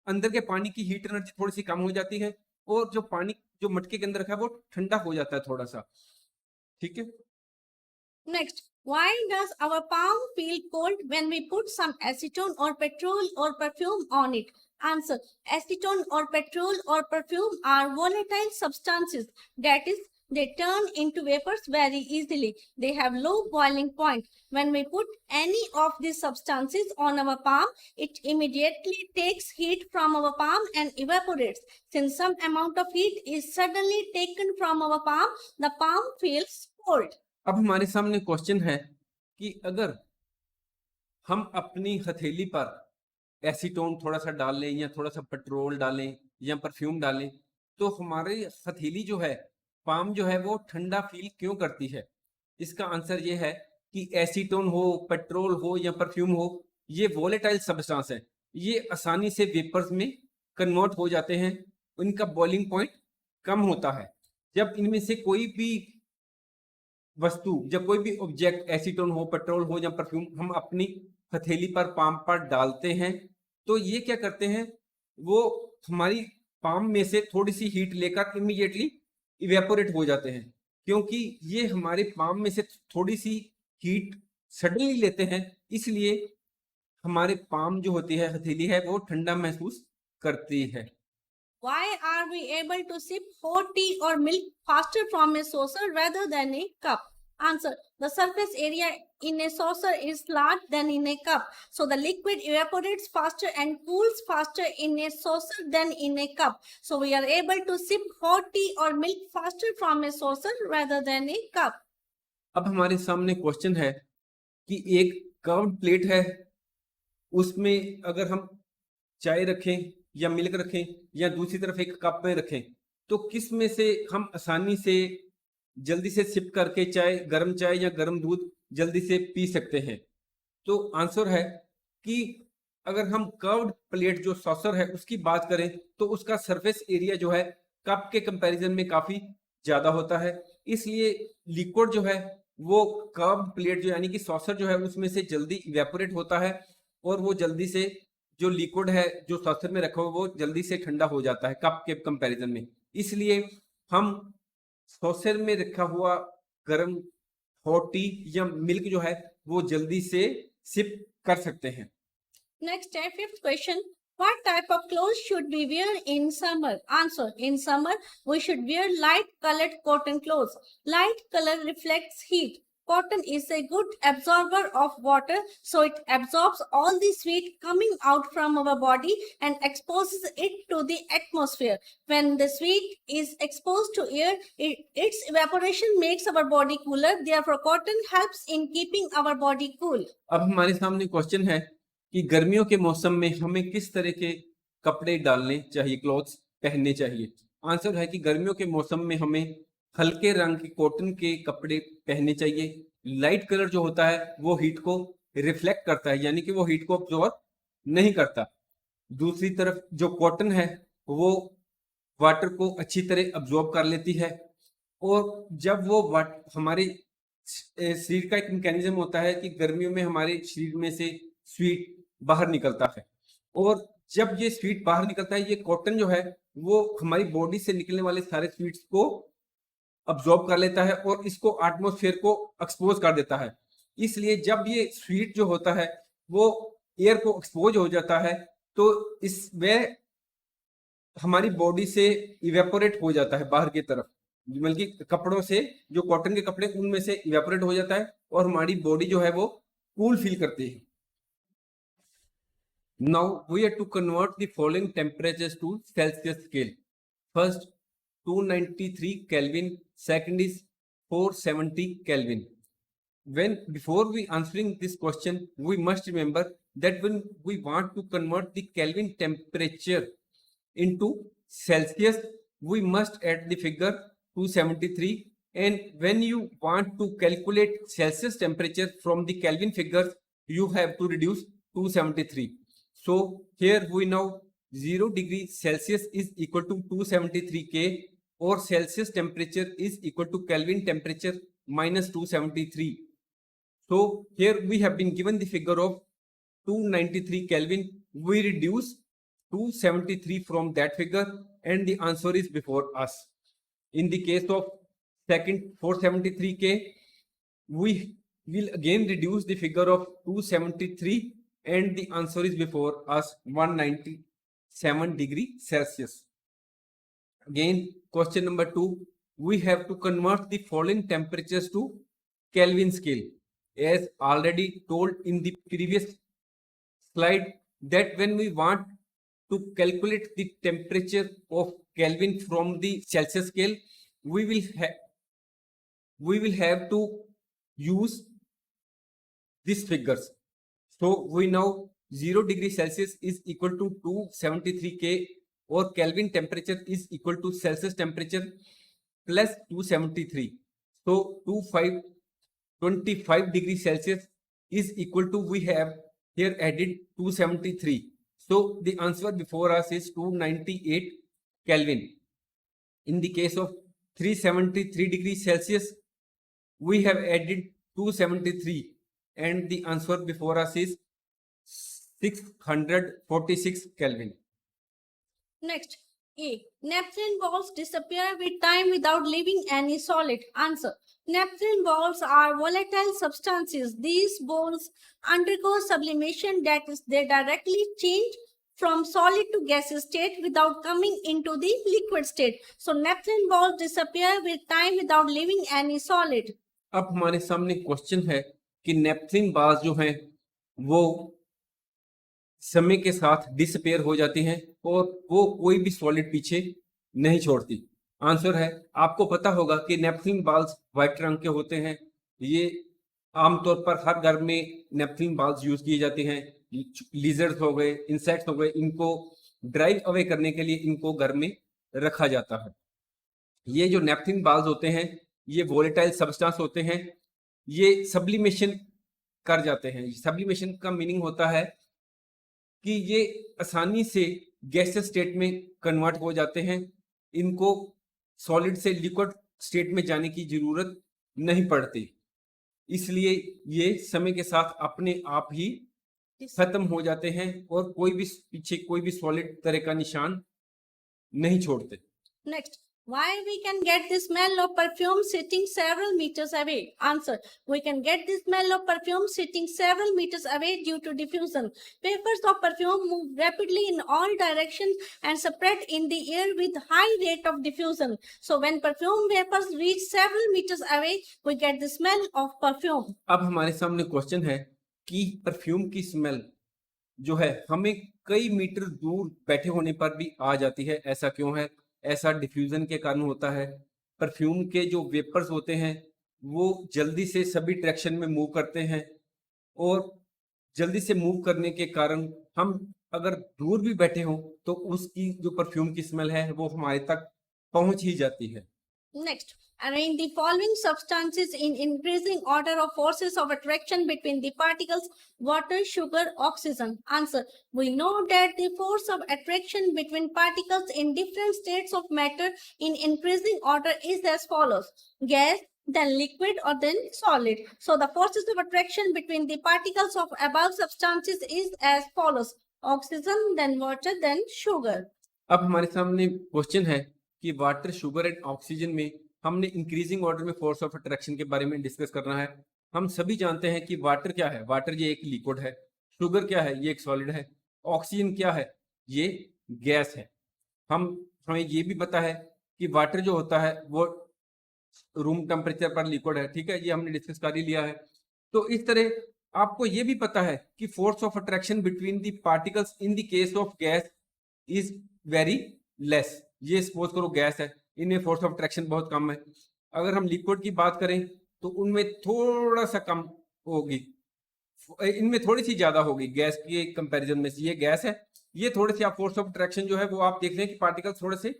अंदर के पानी की हीट एनर्जी थोड़ी सी कम हो जाती है, और जो पानी जो मटके के अंदर रखा है वो ठंडा हो जाता है थोड़ा सा, ठीक है। Next, why does our palm feel cold when we put some acetone or petrol or perfume on it? Answer. Acetone or petrol or perfume are volatile substances. That is, they turn into vapors very easily. They have low boiling point. When we put any of these substances on our palm, it immediately takes heat from our palm and evaporates. Since some amount of heat is suddenly taken from our palm, the palm feels cold. अब हमारे सामने question है कि अगर हम अपनी हथेली पर एसीटोन थोड़ा सा डाल लें या थोड़ा सा पेट्रोल डालें या परफ्यूम डालें तो हमारी हथेली जो है, पाम जो है वो ठंडा फील क्यों करती है? इसका आंसर ये है कि एसीटोन हो, पेट्रोल हो या परफ्यूम हो, ये वोलेटाइल सब्सटेंस है, ये आसानी से वेपर्स में कन्वर्ट हो जाते हैं, इनका बॉइलिंग पॉइंट कम होता है। जब इनमें से कोई भी वस्तु, जब कोई भी ऑब्जेक्ट एसीटोन हो, पेट्रोल हो या परफ्यूम हम अपनी हथेली पर, पाम पर डालते हैं तो ये क्या करते हैं, वो हमारी पाम में से थोड़ी सी हीट लेकर इमीडिएटली इवेपोरेट हो जाते हैं, क्योंकि ये हमारे पाम में से थोड़ी सी हीट सडनली लेते हैं, इसलिए हमारे पाम जो होती है, हथेली है, वो ठंडा महसूस करती है। Why are we able to sip hot tea or milk faster from a saucer rather than a cup? Answer. The surface area in a saucer is larger than in a cup. So the liquid evaporates faster and cools faster in a saucer than in a cup. So we are able to sip hot tea or milk faster from a saucer rather than a cup. अब हमारे सामने question है कि एक curved plate है, उसमें अगर हम चाय रखें या मिल्क रखें या दूसरी तरफ एक कप में रखें, तो किस में से हम आसानी से जल्दी से सिप करके गर्म चाय या गर्म दूध जल्दी से पी सकते हैं? तो आंसर है कि अगर हम कर्व्ड प्लेट जो सॉसर है उसकी बात करें, तो उसका सरफेस एरिया जो है कप के कंपैरिजन में काफी ज्यादा होता है, इसलिए लिक्विड जो है वो कर्व्ड प्लेट जो यानी कि सॉसर जो है उसमें से जल्दी इवेपोरेट होता है, और वो जल्दी से जो लिक्विड है जो सॉसर में रखा हुआ वो जल्दी से ठंडा हो जाता है कप के कंपैरिजन में। इसलिए हम सॉसर में रखा हुआ गर्म हॉट टी या मिल्क जो है वो जल्दी से सिप कर सकते हैं। Next, fifth question. What type of clothes should we wear in summer? Answer. In summer, we should wear light colored cotton clothes. Light color reflects heat. Cotton is a good absorber of water, so it absorbs all the sweat coming out from our body and exposes it to the atmosphere. When the sweat is exposed to air, its evaporation makes our body cooler. Therefore, cotton helps in keeping our body cool. अब हमारे सामने question है कि गर्मियों के मौसम में हमें किस तरह के कपड़े डालने चाहिए, क्लॉथ्स पहनने चाहिए। आंसर है कि गर्मियों के मौसम में हमें हल्के रंग के कॉटन के कपड़े पहनने चाहिए। लाइट कलर जो होता है वो हीट को रिफ्लेक्ट करता है, यानी कि वो हीट को अब्जॉर्ब नहीं करता। दूसरी तरफ जो कॉटन है वो वाटर को अच्छी तरह अब्जॉर्ब कर लेती है, और जब वो हमारे शरीर का एक मैकेनिज्म होता है कि गर्मियों में हमारे शरीर में से स्वीट बाहर निकलता है, और जब ये स्वीट बाहर निकलता है, ये कॉटन जो है वो हमारी बॉडी से निकलने वाले सारे स्वीट्स को अब्सॉर्ब कर लेता है और इसको एटमॉस्फेयर को एक्सपोज कर देता है। इसलिए जब ये स्वीट जो होता है वो एयर को एक्सपोज हो जाता है, तो इस वह हमारी बॉडी से इवेपोरेट हो जाता है बाहर की तरफ, बल्कि कपड़ों से, जो कॉटन के कपड़े उनमें से इवेपोरेट हो जाता है और हमारी बॉडी जो है वो कूल फील करती है। Now we have to convert the following temperatures to Celsius scale. First 293 Kelvin, second is 470 Kelvin. Before we answering this question, we must remember that when we want to convert the Kelvin temperature into Celsius, we must add the figure 273, and when you want to calculate Celsius temperature from the Kelvin figures, you have to reduce 273. So here we know 0 degree Celsius is equal to 273 K, or Celsius temperature is equal to Kelvin temperature minus 273. So here we have been given the figure of 293 Kelvin. We reduce 273 from that figure and the answer is before us. In the case of second 473 K, we will again reduce the figure of 273 and the answer is before us 197 degree Celsius. Again, question number 2, we have to convert the following temperatures to Kelvin scale. As already told in the previous slide, that when we want to calculate the temperature of Kelvin from the Celsius scale, we will have to use these figures. So we know 0 degree Celsius is equal to 273 K, or Kelvin temperature is equal to Celsius temperature plus 273. So 25 degree Celsius is equal to, we have here added 273. So the answer before us is 298 Kelvin. In the case of 373 degrees Celsius, we have added 273 and the answer before us is 646 Kelvin. Next, A. Naphthalene balls disappear with time without leaving any solid. Answer. Naphthalene balls are volatile substances. These balls undergo sublimation, that is, they directly change from solid to gaseous state without coming into the liquid state. So naphthalene balls disappear with time without leaving any solid. अब हमारे सामने question है कि नेपथलीन बाल्स जो हैं वो समय के साथ डिसअपेयर हो जाती हैं और वो कोई भी सॉलिड पीछे नहीं छोड़ती। आंसर है, आपको पता होगा कि नेपथलीन बाल्स व्हाइट रंग के होते हैं। ये आमतौर पर हर घर में नेपथलीन बाल्स यूज किए जाते हैं। लिजर्ड्स हो गए, इंसेक्ट्स हो गए, इनको ड्राइव अवे करने के लिए इनको घर में रखा जाता है। ये जो नेपथलीन बाल्स होते हैं ये वोलेटाइल सब्सटेंस होते हैं। ये सब्लिमेशन कर जाते हैं। सब्लिमेशन का मीनिंग होता है कि ये आसानी से गैसियस स्टेट में कन्वर्ट हो जाते हैं। इनको सॉलिड से लिक्विड स्टेट में जाने की जरूरत नहीं पड़ती, इसलिए ये समय के साथ अपने आप ही खत्म हो जाते हैं और कोई भी पीछे कोई भी सॉलिड तरह का निशान नहीं छोड़ते। Next, why we can get the smell of perfume sitting several meters away? Answer, we can get the smell of perfume sitting several meters away due to diffusion. Vapors of perfume move rapidly in all directions and spread in the air with high rate of diffusion. So when perfume vapors reach several meters away, we get the smell of perfume. अब हमारे सामने question है कि perfume की smell जो है हमें कई मीटर दूर बैठे होने पर भी आ जाती है। ऐसा क्यों है? ऐसा डिफ्यूजन के कारण होता है। परफ्यूम के जो वेपर्स होते हैं वो जल्दी से सभी डायरेक्शन में मूव करते हैं और जल्दी से मूव करने के कारण हम अगर दूर भी बैठे हों तो उसकी जो परफ्यूम की स्मेल है वो हमारे तक पहुंच ही जाती है। Next, arrange the following substances in increasing order of forces of attraction between the particles: water, sugar, oxygen. Answer, we know that the force of attraction between particles in different states of matter in increasing order is as follows: gas, then liquid, or then solid. So the forces of attraction between the particles of above substances is as follows: oxygen, then water, then sugar. अब हमारे सामने question है कि water, sugar and oxygen में हमने increasing order में force of attraction के बारे में डिस्कस करना है। हम सभी जानते हैं कि वाटर क्या है? वाटर ये एक लिक्विड है। शुगर क्या है? ये एक सॉलिड है। ऑक्सीजन क्या है? ये गैस है। हमें ये भी पता है कि वाटर जो होता है वो रूम टेम्परेचर पर लिक्विड है। ठीक है, ये हमने डिस्कस कर ही लिया है। तो इस तरह आपको ये भी पता है कि force of attraction between the particles in the case of gas is very less. ये सपोज करो गैस है, इनमें फोर्स ऑफ अट्रैक्शन बहुत कम है। अगर हम लिक्विड की बात करें तो उनमें थोड़ा सा कम होगी, इनमें थोड़ी सी ज्यादा होगी गैस के कंपैरिजन में। ये गैस है, ये थोड़ी सी आप फोर्स ऑफ अट्रैक्शन जो है वो आप देख रहे हैं कि पार्टिकल थोड़े से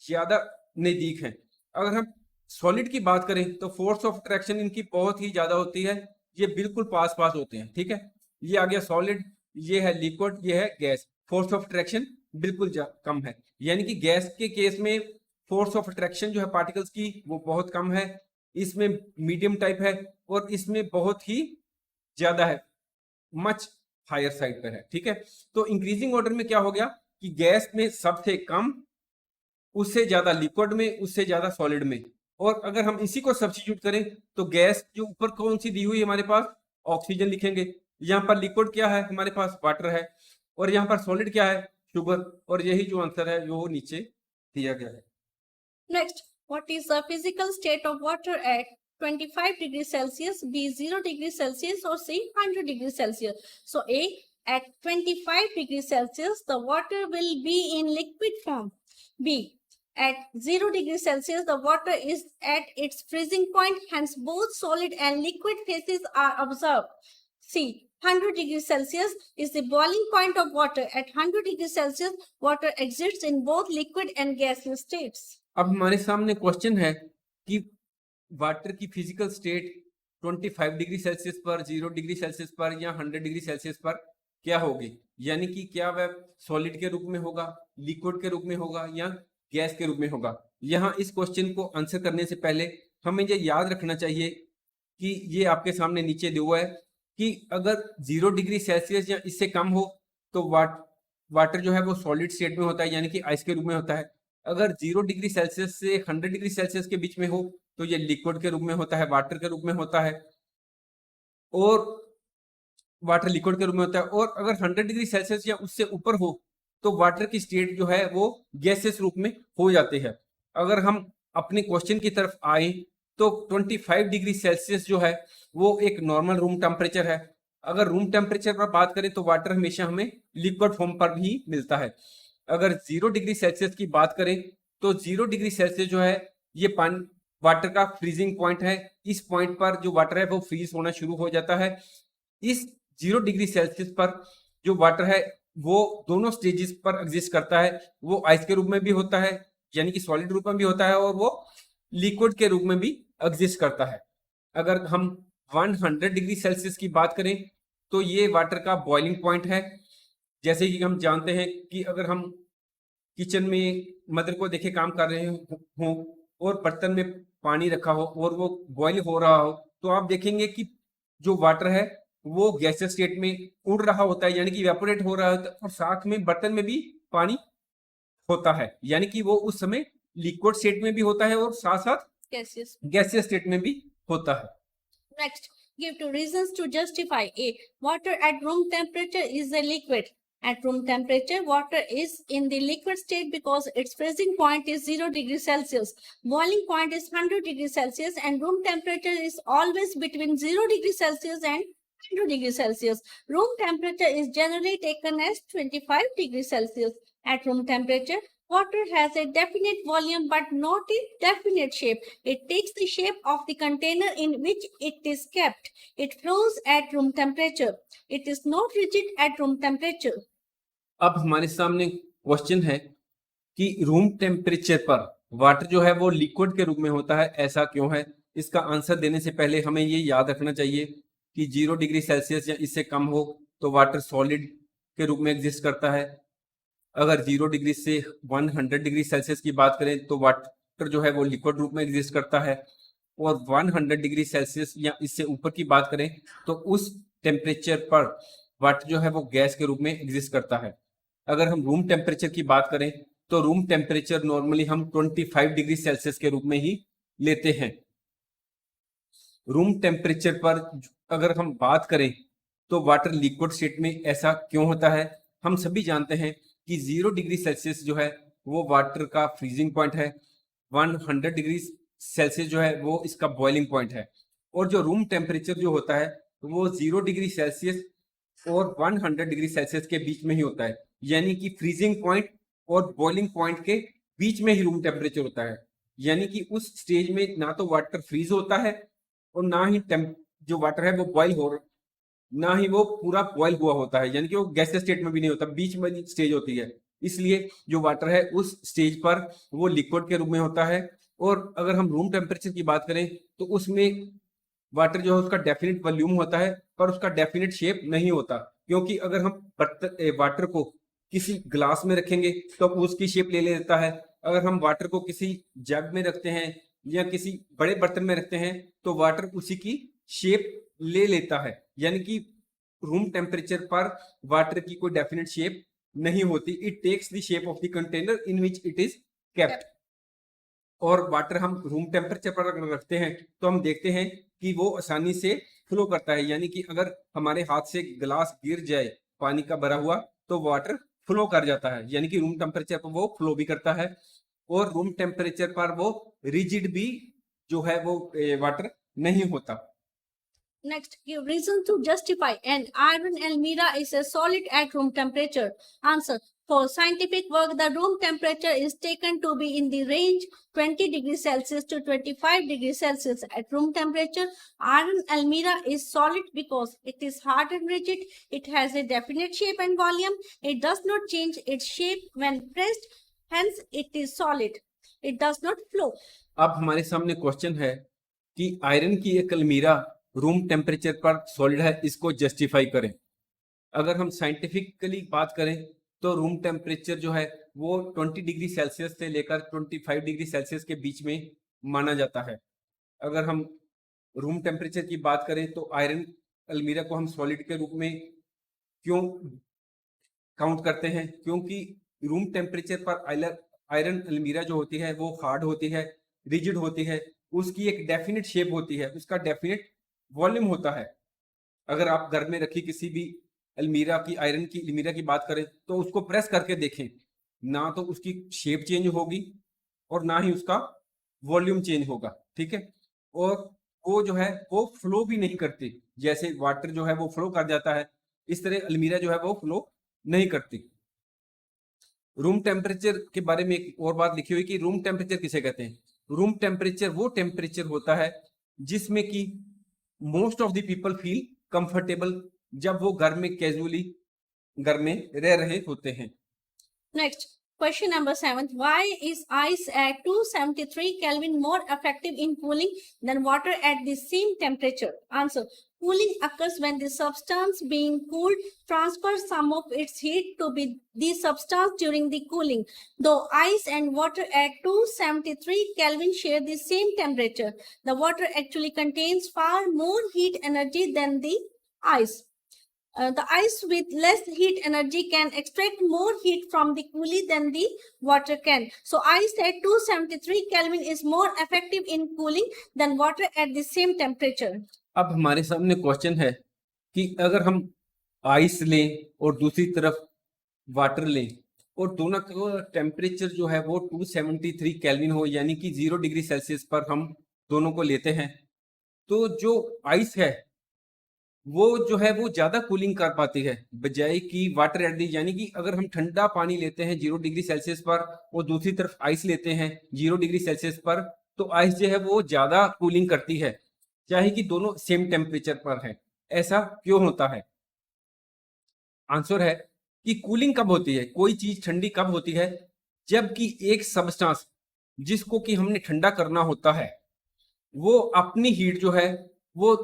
ज्यादा नजदीक हैं। अगर हम सॉलिड की बात करें तो फोर्स ऑफ अट्रैक्शन इनकी बहुत ही ज्यादा होती है, ये बिल्कुल पास पास होते हैं। ठीक है, ये आ गया सॉलिड, ये है लिक्विड, ये है गैस। फोर्स ऑफ अट्रैक्शन बिल्कुल कम है, यानी कि गैस के केस में फोर्स ऑफ अट्रैक्शन जो है पार्टिकल्स की वो बहुत कम है। इसमें मीडियम टाइप है और इसमें बहुत ही ज्यादा है, मच हायर साइड पर है। ठीक है, तो इंक्रीजिंग ऑर्डर में क्या हो गया कि गैस में सबसे कम, उससे ज्यादा लिक्विड में, उससे ज्यादा सॉलिड में। और अगर हम इसी को सब्स्टिट्यूट करें तो गैस जो ऊपर कौन सी दी हुई है हमारे पास? ऑक्सीजन लिखेंगे। यहाँ पर लिक्विड क्या है हमारे पास? वाटर है। और यहाँ पर सॉलिड क्या है? शुगर। और यही जो आंसर है वो नीचे दिया गया है। Next, what is the physical state of water at 25 degrees Celsius, B 0 degrees Celsius, or C 100 degrees Celsius? So A, at 25 degrees Celsius, the water will be in liquid form. B, at 0 degrees Celsius, the water is at its freezing point, hence both solid and liquid phases are observed. C, 100 degrees Celsius is the boiling point of water. At 100 degrees Celsius, water exists in both liquid and gaseous states. अब हमारे सामने question है कि water की physical state 25 degree Celsius पर, 0 degree Celsius पर या 100 degree Celsius पर क्या होगी, यानी कि क्या वह सॉलिड के रूप में होगा, लिक्विड के रूप में होगा या गैस के रूप में होगा। यहाँ इस क्वेश्चन को आंसर करने से पहले हमें ये याद रखना चाहिए कि ये आपके सामने नीचे दिया हुआ है कि अगर 0 डिग्री सेल्सियस या इससे कम हो तो वाटर जो है वो सॉलिड स्टेट में होता है, यानी कि आइस के रूप में होता है। अगर 0 डिग्री सेल्सियस से 100 डिग्री सेल्सियस के बीच में हो तो ये लिक्विड के रूप में होता है, वाटर के रूप में होता है, और वाटर लिक्विड के रूप में होता है। और अगर 100 डिग्री सेल्सियस या उससे ऊपर हो तो वाटर की स्टेट जो है वो गैसेस रूप में हो जाती है। अगर हम अपने क्वेश्चन की तरफ आए तो 25 डिग्री सेल्सियस जो है वो एक नॉर्मल रूम टेम्परेचर है। अगर रूम टेम्परेचर पर बात करें तो वाटर हमेशा हमें लिक्विड फॉर्म पर भी मिलता है। अगर 0 डिग्री सेल्सियस की बात करें तो 0 डिग्री सेल्सियस जो है ये पानी वाटर का फ्रीजिंग पॉइंट है। इस पॉइंट पर जो वाटर है वो फ्रीज होना शुरू हो जाता है। इस 0 डिग्री सेल्सियस पर जो वाटर है वो दोनों स्टेजेस पर एग्जिस्ट करता है। वो आइस के रूप में भी होता है, यानी कि सॉलिड रूप में भी होता है, और वो लिक्विड के रूप में भी एग्जिस्ट करता है। अगर हम 100 डिग्री सेल्सियस की बात करें तो ये वाटर का बॉइलिंग पॉइंट है। जैसे कि हम जानते हैं कि अगर हम किचन में मदर को देखे काम कर रहे हो और बर्तन में पानी रखा हो और वो बॉईल हो रहा हो तो आप देखेंगे कि जो वाटर है वो गैसियस स्टेट में उड़ रहा होता है, यानी कि इवेपोरेट हो रहा होता है, और साथ में बर्तन में भी पानी होता है, यानी कि वो उस समय लिक्विड स्टेट में भी होता है और साथ साथ Gaseous. गैसियस स्टेट में भी होता है। Next, give two reasons to justify A. Water at room temperature is a liquid. At room temperature, water is in the liquid state because its freezing point is 0 degrees Celsius. Boiling point is 100 degrees Celsius and room temperature is always between 0 degrees Celsius and 100 degrees Celsius. Room temperature is generally taken as 25 degrees Celsius. At room temperature, water has a definite volume but not a definite shape. It takes the shape of the container in which it is kept. It flows at room temperature. It is not rigid at room temperature. अब हमारे सामने question है कि room temperature पर water जो है वो liquid के रूप में होता है, ऐसा क्यों है? इसका आंसर देने से पहले हमें ये याद रखना चाहिए कि 0 डिग्री सेल्सियस या इससे कम हो तो वाटर सॉलिड के रूप में एग्जिस्ट करता है। अगर 0 डिग्री से 100 डिग्री सेल्सियस की बात करें तो वाटर जो है वो लिक्विड रूप में एग्जिस्ट करता है। और 100 डिग्री सेल्सियस या इससे ऊपर की बात करें तो उस टेम्परेचर पर वाटर जो है वो गैस के रूप में एग्जिस्ट करता है। अगर हम रूम टेम्परेचर की बात करें तो रूम टेम्परेचर नॉर्मली हम 25 डिग्री सेल्सियस के रूप में ही लेते हैं। रूम टेम्परेचर पर अगर हम बात करें तो वाटर लिक्विड स्टेट में ऐसा क्यों होता है? हम सभी जानते हैं कि 0 डिग्री सेल्सियस जो है वो वाटर का फ्रीजिंग पॉइंट है, 100 डिग्री सेल्सियस जो है वो इसका बॉइलिंग पॉइंट है, और जो रूम टेम्परेचर जो होता है वो 0 डिग्री सेल्सियस और 100 डिग्री सेल्सियस के बीच में ही होता है, यानी कि फ्रीजिंग पॉइंट और बॉइलिंग पॉइंट के बीच में ही रूम टेम्परेचर होता है। यानी कि उस स्टेज में ना तो वाटर फ्रीज होता है और ना ही जो वाटर है वो बॉइल हो, ना ही वो पूरा बॉइल हुआ होता है, यानी कि वो गैसियस स्टेट में भी नहीं होता, बीच में स्टेज होती है। इसलिए जो वाटर है उस स्टेज पर वो लिक्विड के रूप में होता है। और अगर हम रूम टेम्परेचर की बात करें तो उसमें वाटर जो है उसका डेफिनेट वॉल्यूम होता है पर उसका डेफिनेट शेप नहीं होता, क्योंकि अगर हम वाटर को किसी ग्लास में रखेंगे तो उसकी शेप ले लेता है। अगर हम वाटर को किसी जग में रखते हैं या किसी बड़े बर्तन में रखते हैं तो वाटर उसी की शेप ले लेता है, यानी कि रूम टेम्परेचर पर वाटर की कोई डेफिनेट शेप नहीं होती। It takes the shape of the container in which it is kept. और वाटर हम रूम टेम्परेचर पर अगर रखते हैं तो हम देखते हैं कि वो आसानी से फ्लो करता है, यानी कि अगर हमारे हाथ से गिलास गिर जाए पानी का भरा हुआ तो वाटर फ्लो कर जाता है, यानी कि रूम टेम्परेचर पर वो फ्लो भी करता है। और रूम टेम्परेचर पर वो रिजिड भी जो है वो वाटर नहीं होता। Next, give reason to justify an iron almirah is a solid at room temperature. Answer. For scientific work, the room temperature is taken to be in the range 20 degrees Celsius to 25 degrees Celsius. At room temperature, iron almirah is solid because it is hard and rigid. It has a definite shape and volume. It does not change its shape when pressed. Hence, it is solid. It does not flow. अब हमारे सामने question है कि iron की एक अलमीरा room temperature पर solid है, इसको जस्टिफाई करें। अगर हम साइंटिफिकली बात करें तो रूम टेम्परेचर जो है वो 20 डिग्री सेल्सियस से लेकर 25 डिग्री सेल्सियस के बीच में माना जाता है। अगर हम रूम टेम्परेचर की बात करें तो आयरन अलमीरा को हम सॉलिड के रूप में क्यों काउंट करते हैं, क्योंकि रूम टेम्परेचर पर आयरन अलमीरा जो होती है वो हार्ड होती है, रिजिड होती है, उसकी एक डेफिनेट शेप होती है, उसका डेफिनेट वॉल्यूम होता है। अगर आप घर में रखी किसी भी अलमीरा की, आयरन की अलमीरा की बात करें, तो उसको प्रेस करके देखें, ना तो उसकी शेप चेंज होगी और ना ही उसका वॉल्यूम चेंज होगा, ठीक है। और वो जो है वो फ्लो भी नहीं करती, जैसे वाटर जो है वो फ्लो कर जाता है, इस तरह अलमीरा जो है वो फ्लो नहीं करती। रूम टेम्परेचर के बारे में एक और बात लिखी हुई कि रूम टेम्परेचर किसे कहते हैं। रूम टेम्परेचर वो टेम्परेचर होता है जिसमें कि most of the people feel comfortable, जब वो घर में कैजुअली घर में रह रहे होते हैं। Next, question number 7. Why is ice at 273 Kelvin more effective in cooling than water at the same temperature? Answer. Cooling occurs when the substance being cooled transfers some of its heat to the substance during the cooling. Though ice and water at 273 Kelvin share the same temperature, the water actually contains far more heat energy than the ice. The ice with less heat energy can extract more heat from the coolie than the water can. So ice at 273 Kelvin is more effective in cooling than water at the same temperature. अब हमारे सामने question है कि अगर हम ice लें और दूसरी तरफ वाटर लें और दोनों का टेम्परेचर जो है वो 273 केल्विन हो, यानी कि 0 डिग्री सेल्सियस पर हम दोनों को लेते हैं, तो जो आइस है वो जो है वो ज्यादा कूलिंग कर पाती है बजाय कि वाटर एट दी, यानी कि अगर हम ठंडा पानी लेते हैं 0 डिग्री सेल्सियस पर और दूसरी तरफ आइस लेते हैं 0 डिग्री सेल्सियस पर, तो आइस जो है वो ज्यादा कूलिंग करती है, चाहे कि दोनों सेम टेम्परेचर पर है। ऐसा क्यों होता है? आंसर है कि कूलिंग कब होती है, कोई चीज ठंडी कब होती है, जबकि एक सब्सटेंस जिसको कि हमने ठंडा करना होता है वो अपनी हीट जो है वो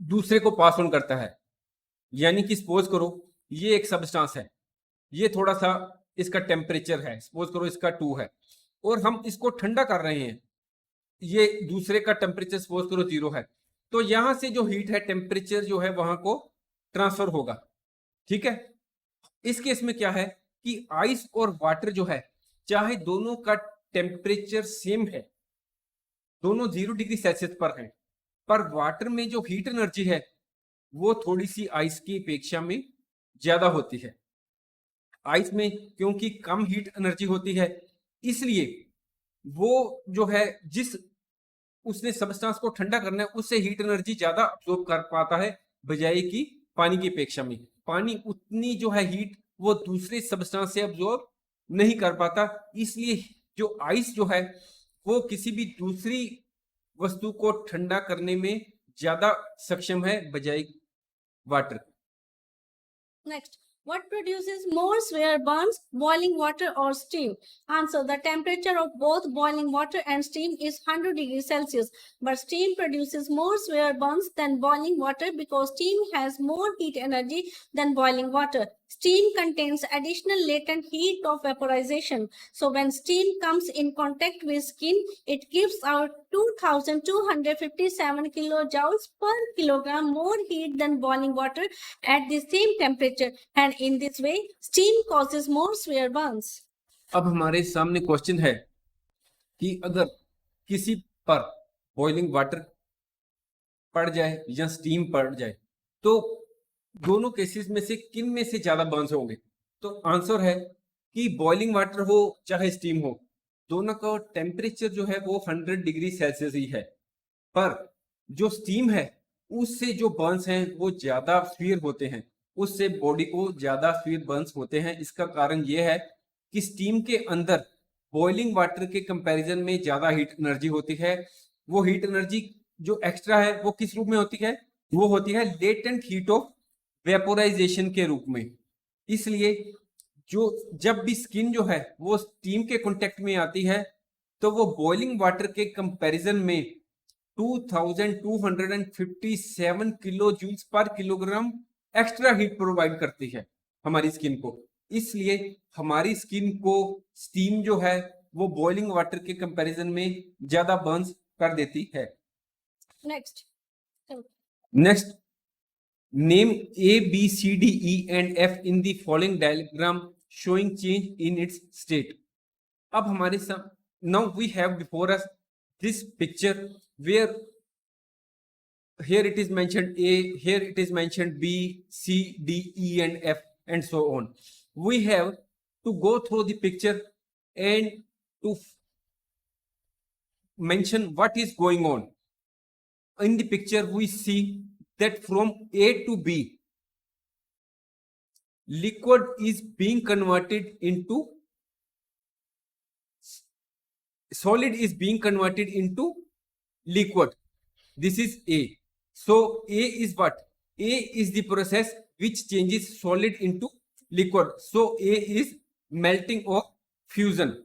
दूसरे को पास ऑन करता है। यानी कि सपोज करो ये एक सब्सटेंस है, ये थोड़ा सा इसका टेम्परेचर है, सपोज करो इसका 2 है, और हम इसको ठंडा कर रहे हैं, ये दूसरे का टेम्परेचर सपोज करो 0 है, तो यहां से जो हीट है टेम्परेचर जो है वहां को ट्रांसफर होगा, ठीक है। इस केस में क्या है कि आइस और वाटर जो है, चाहे दोनों का टेम्परेचर सेम है, दोनों 0 डिग्री सेल्सियस पर हैं, पर वाटर में जो हीट एनर्जी है वो थोड़ी सी आइस की अपेक्षा में ज्यादा होती है। आइस में क्योंकि कम हीट एनर्जी होती है, इसलिए वो जो है जिस उसने सब्सटेंस को ठंडा करना है उससे हीट एनर्जी ज्यादा अब्सॉर्ब कर पाता है बजाय कि पानी की अपेक्षा में। पानी उतनी जो है हीट वो दूसरे सब्सटेंस से अब्सॉर्ब नहीं कर पाता, इसलिए जो आइस जो है वो किसी भी दूसरी वस्तु को ठंडा करने में ज्यादा सक्षम है बजाय water. Next, what produces more severe burns, boiling water or steam? Answer. The temperature of both boiling water and steam is 100 degrees Celsius, but steam produces more severe burns than boiling water because steam has more heat energy than boiling water. Steam contains additional latent heat of vaporization. So when steam comes in contact with skin, it gives out 2257 kilojoules per kilogram more heat than boiling water at the same temperature, and in this way steam causes more severe burns. अब हमारे सामने question है कि अगर किसी पर boiling water पड़ जाए या स्टीम पड़ जाए तो दोनों केसेस में से किन में से ज्यादा बर्न्स होंगे? तो आंसर है कि बॉइलिंग वाटर हो चाहे स्टीम हो, दोनों का टेम्परेचर जो है वो 100 डिग्री सेल्सियस ही है, पर जो स्टीम है उससे जो बर्न्स हैं वो ज्यादा सीवियर होते हैं, उससे बॉडी को ज्यादा सीवियर बर्न्स होते हैं। इसका कारण ये है कि स्टीम के अंदर बॉइलिंग वाटर के कंपैरिजन में ज्यादा हीट एनर्जी होती है। वो हीट एनर्जी जो एक्स्ट्रा है वो किस रूप में होती है? वो होती है लेटेंट हीट ऑफ वेपोराइजेशन के रूप में। इसलिए जो जब भी स्किन जो है वो स्टीम के कांटेक्ट में आती है तो वो बॉइलिंग वाटर के कंपैरिजन में 2257 किलो जूल्स पर किलोग्राम एक्स्ट्रा हीट प्रोवाइड करती है हमारी स्किन को। इसलिए हमारी स्किन को स्टीम जो है वो बॉइलिंग वाटर के कंपैरिजन में ज्यादा बर्न्स कर देती है। Next. Next Name A, B, C, D, E and F in the following diagram showing change in its state. अब हमारे साथ now we have before us this picture where here it is mentioned A, here it is mentioned B, C, D, E and F and so on. We have to go through the picture and to mention what is going on. In the picture we see that from A to B, liquid is being converted into solid is being converted into liquid. This is A. So A is what? A is the process which changes solid into liquid. So A is melting or fusion.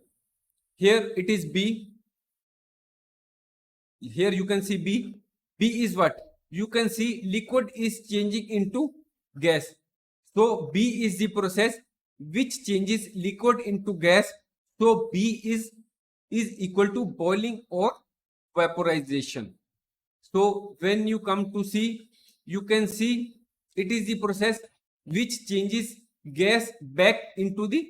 Here it is B. Here you can see B. B is what? You can see liquid is changing into gas. So B is the process which changes liquid into gas. So B is equal to boiling or vaporization. So when you come to C, you can see it is the process which changes gas back into the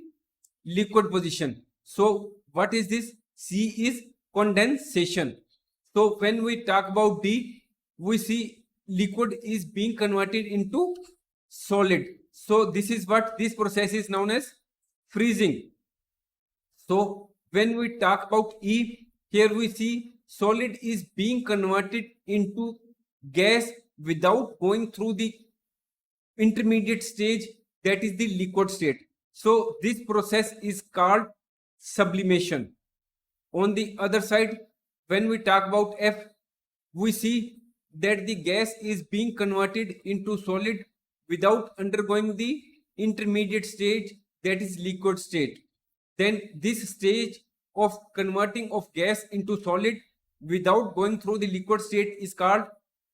liquid position. So what is this? C is condensation. So when we talk about D, we see liquid is being converted into solid. So this is what this process is known as freezing. So when we talk about E, here we see solid is being converted into gas without going through the intermediate stage, that is the liquid state. So this process is called sublimation. On the other side, when we talk about F, we see that the gas is being converted into solid without undergoing the intermediate stage, that is liquid state. Then this stage of converting of gas into solid without going through the liquid state is called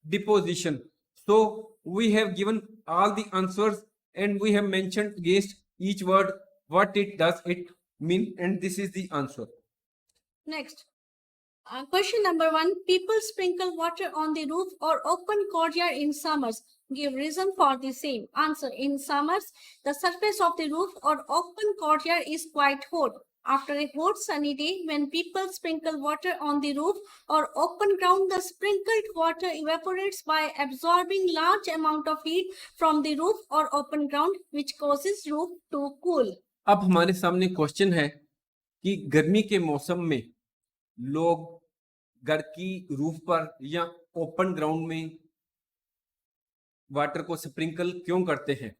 deposition. So we have given all the answers and we have mentioned against each word what it does it mean, and this is the answer. Next. Question number 1. People sprinkle water on the roof or open courtyard in summers. Give reason for the same. Answer. In summers, the surface of the roof or open courtyard is quite hot. After a hot sunny day, when people sprinkle water on the roof or open ground, the sprinkled water evaporates by absorbing large amount of heat from the roof or open ground, which causes roof to cool. अब हमारे सामने question है कि गर्मी के मौसम में लोग घर की रूफ पर या ओपन ग्राउंड में वाटर को स्प्रिंकल क्यों करते हैं?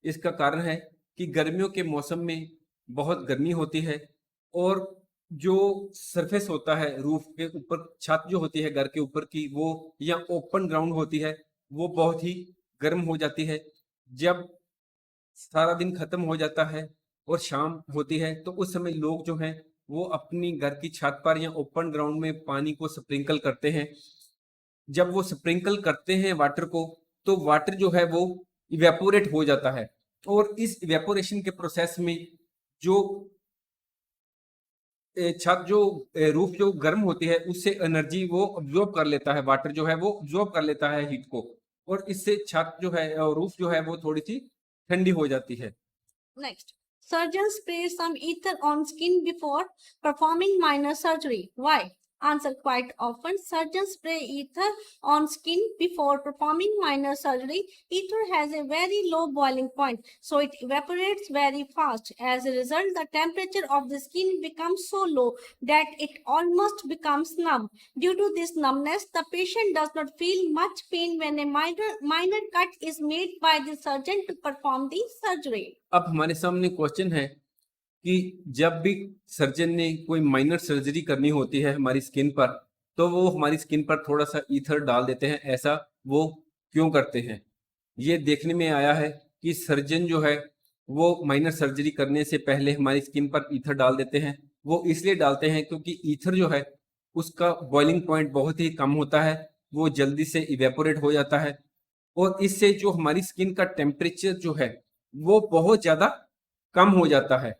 इसका कारण है कि गर्मियों के मौसम में बहुत गर्मी होती है और जो सरफेस होता है रूफ के ऊपर, छत जो होती है घर के ऊपर की, वो या ओपन ग्राउंड होती है, वो बहुत ही गर्म हो जाती है। जब सारा दिन खत्म हो जाता है और शाम होती है तो उस समय लोग जो हैं वो अपनी घर की छत पर या ओपन ग्राउंड में पानी को स्प्रिंकल करते हैं। जब वो स्प्रिंकल करते हैं वाटर को, तो वाटर जो है वो इवेपोरेट हो जाता है और इस इवेपोरेशन के प्रोसेस में जो छत जो रूफ जो गर्म होती है उससे एनर्जी वो अब्जॉर्ब कर लेता है, वाटर जो है वो अब्जॉर्ब कर लेता है हीट को, और इससे छत जो है रूफ जो है वो थोड़ी सी ठंडी हो जाती है। Next. Surgeons spray some ether on skin before performing minor surgery. Why? Answer. Quite often, surgeons spray ether on skin before performing minor surgery. Ether has a very low boiling point, so it evaporates very fast. As a result, the temperature of the skin becomes so low that it almost becomes numb. Due to this numbness, the patient does not feel much pain when a minor cut is made by the surgeon to perform the surgery. अब हमारे सामने question है कि जब भी surgeon ने कोई minor surgery करनी होती है हमारी स्किन पर, तो वो हमारी स्किन पर थोड़ा सा ईथर डाल देते हैं। ऐसा वो क्यों करते हैं? ये देखने में आया है कि सर्जन जो है वो माइनर सर्जरी करने से पहले हमारी स्किन पर ईथर डाल देते हैं। वो इसलिए डालते हैं क्योंकि ईथर जो है उसका बॉइलिंग पॉइंट बहुत ही कम होता है, वो जल्दी से इवेपोरेट हो जाता है और इससे जो हमारी स्किन का टेम्परेचर जो है वो बहुत ज़्यादा कम हो जाता है,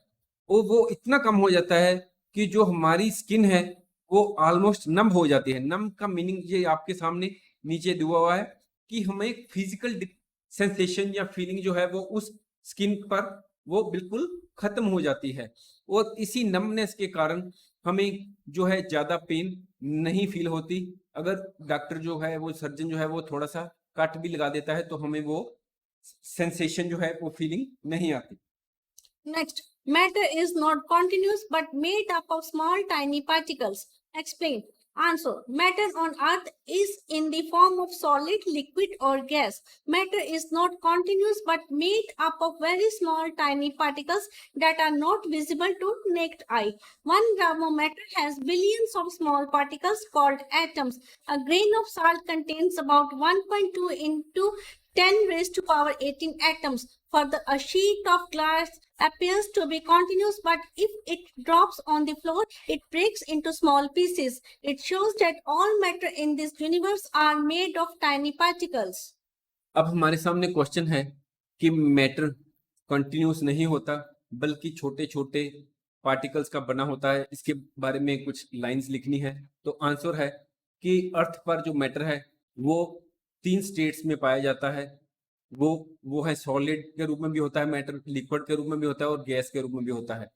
और वो इतना कम हो जाता है कि जो हमारी स्किन है वो ऑलमोस्ट नम हो जाती है। नम का मीनिंग ये आपके सामने नीचे दिया हुआ है कि हमें फिजिकल सेंसेशन या फीलिंग जो है वो उस स्किन पर वो बिल्कुल खत्म हो जाती है और इसी नमनेस के कारण हमें जो है ज्यादा पेन नहीं फील होती। अगर डॉक्टर जो है वो सर्जन जो है वो थोड़ा सा कट भी लगा देता है तो हमें वो सेंसेशन जो है वो फीलिंग नहीं आती। Next, matter is not continuous but made up of small tiny particles. Explain. Answer. Matter on earth is in the form of solid, liquid or gas. Matter is not continuous but made up of very small tiny particles that are not visible to naked eye. 1 gram of matter has billions of small particles called atoms. A grain of salt contains about 1.2 into 10 raised to power 18 atoms. Further, a sheet of glass appears to be continuous, but if it drops on the floor, it breaks into small pieces. It shows that all matter in this universe are made of tiny particles. अब हमारे सामने question है कि matter continuous नहीं होता बल्कि छोटे छोटे पार्टिकल्स का बना होता है। इसके बारे में कुछ लाइंस लिखनी है। तो आंसर है कि अर्थ पर जो मैटर है वो 3 स्टेट्स में पाया जाता है। वो है सॉलिड के रूप में भी होता है मैटर, लिक्विड के रूप में भी होता है और गैस के रूप में भी होता है।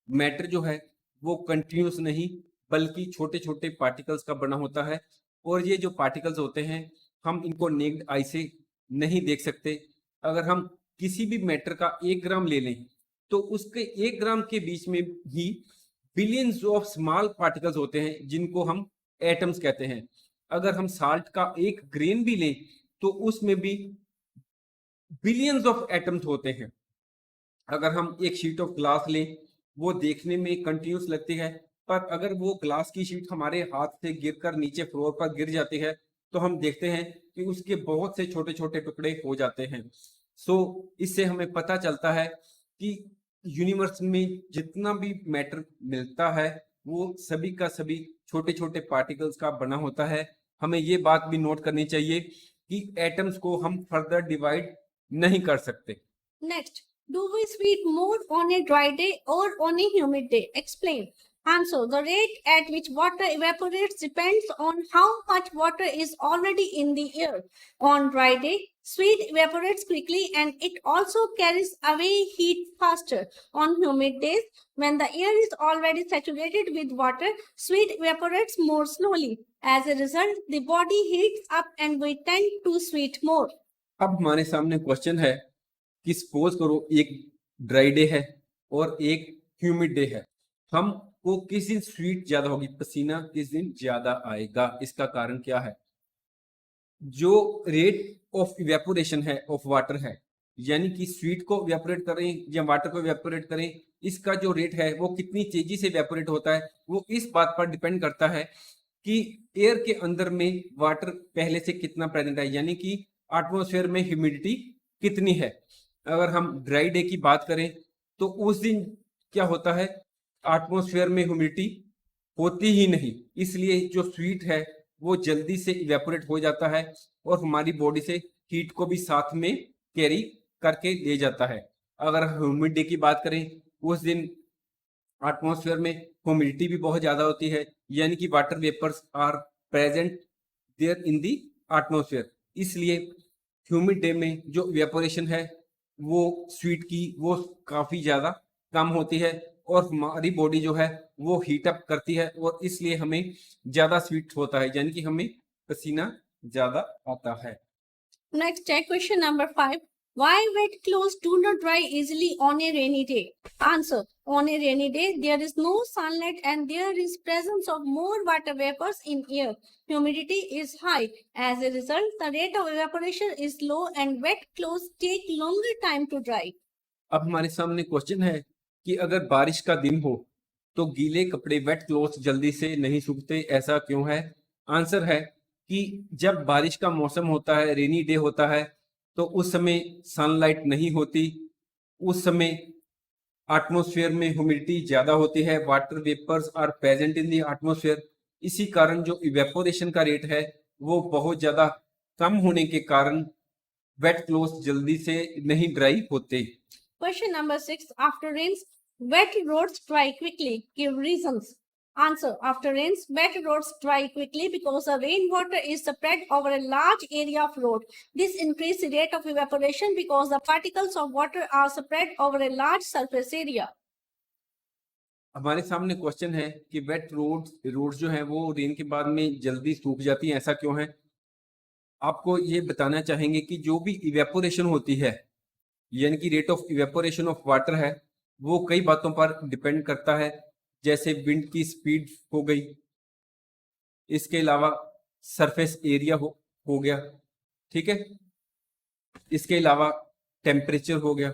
मैटर जो है वो कंटिन्यूस नहीं बल्कि छोटे छोटे पार्टिकल्स का बना होता है और ये जो पार्टिकल्स होते हैं हम इनको नेक्ड आई से नहीं देख सकते। अगर हम किसी भी मैटर का 1 ग्राम ले लें तो उसके 1 ग्राम के बीच में ही बिलियंस ऑफ स्मॉल पार्टिकल्स होते हैं जिनको हम एटम्स कहते हैं। अगर हम साल्ट का 1 ग्रेन भी लें तो उसमें भी बिलियंस ऑफ एटम्स होते हैं। अगर हम एक शीट ऑफ ग्लास लें वो देखने में कंटिन्यूस लगती है पर अगर वो ग्लास की शीट हमारे हाथ से गिरकर नीचे फ्लोर पर गिर जाती है तो हम देखते हैं कि उसके बहुत से छोटे छोटे टुकड़े हो जाते हैं। सो इससे हमें पता चलता है कि यूनिवर्स में जितना भी मैटर मिलता है वो सभी का सभी छोटे छोटे पार्टिकल्स का बना होता है। हमें ये बात भी नोट करनी चाहिए कि एटम्स को हम फर्दर डिवाइड नहीं कर सकते। Next, do we sweat more on a dry day or on a humid day? Explain. Answer. The rate at which water evaporates depends on how much water is already in the air. On dry day, sweat evaporates quickly and it also carries away heat faster. On humid days, when the air is already saturated with water, sweat evaporates more slowly. As a result, the body heats up and we tend to sweat more. अब हमारे सामने question है कि suppose करो एक dry day है और एक ह्यूमिड डे है। हमको किस दिन स्वीट ज्यादा होगी, पसीना किस दिन ज्यादा आएगा? इसका कारण क्या है? जो रेट ऑफ इवेपोरेशन है ऑफ वाटर है, यानी कि स्वीट को इवेपोरेट करें या वाटर को इवेपोरेट करें, इसका जो रेट है वो कितनी तेजी से इवेपोरेट होता है वो इस बात पर डिपेंड करता है कि एयर के अंदर में वाटर पहले से कितना प्रेजेंट है, यानी कि एटमॉस्फेयर में ह्यूमिडिटी कितनी है। अगर हम ड्राई डे की बात करें तो उस दिन क्या होता है, एटमॉस्फेयर में ह्यूमिडिटी होती ही नहीं, इसलिए जो स्वीट है वो जल्दी से इवेपोरेट हो जाता है और हमारी बॉडी से हीट को भी साथ में कैरी करके ले जाता है। अगर ह्यूमिड डे की बात करें उस दिन एटमॉस्फेयर में ह्यूमिडिटी भी बहुत ज्यादा होती है, यानी कि water vapours are present there in the atmosphere, इसलिए ह्यूमिड डे में जो इवेपोरेशन है वो स्वीट की वो काफी ज्यादा कम होती है और हमारी बॉडी जो है वो हीट अप करती है और इसलिए हमें ज्यादा स्वीट होता है, यानी कि हमें पसीना ज्यादा आता है। Next, question number 5. Why wet clothes do not dry easily on a rainy day? Answer. On a rainy day, there is no sunlight and there is presence of more water vapors in air. Humidity is high. As a result, the rate of evaporation is low and wet clothes take longer time to dry. अब हमारे सामने question है कि अगर बारिश का दिन हो तो गीले कपड़े वेट क्लोथ्स जल्दी से नहीं सूखते, ऐसा क्यों है? आंसर है कि जब बारिश का मौसम होता है, रेनी डे होता है, तो उस समय सनलाइट नहीं होती, उस समय एटमॉस्फेयर में ह्यूमिडिटी ज्यादा होती है, water vapours are present in the atmosphere, इसी कारण जो इवेपोरेशन का रेट है वो बहुत ज्यादा कम होने के कारण वेट क्लोथ्स जल्दी से नहीं ड्राई होते। Question number 6. After rains, wet roads dry quickly. Give reasons. Answer. After rains, wet roads dry quickly because the rainwater is spread over a large area of road. This increases the rate of evaporation because the particles of water are spread over a large surface area. हमारे सामने question है कि wait roads जो है वो rain के बाद में जल्दी सूख जाती हैं, ऐसा क्यों है? आपको ये बताना चाहेंगे कि जो भी इवेपोरेशन होती है, यानी कि rate of evaporation of water है, वो कई बातों पर डिपेंड करता है, जैसे विंड की स्पीड हो गई, इसके अलावा सरफेस एरिया हो गया, ठीक है, इसके अलावा टेम्परेचर हो गया।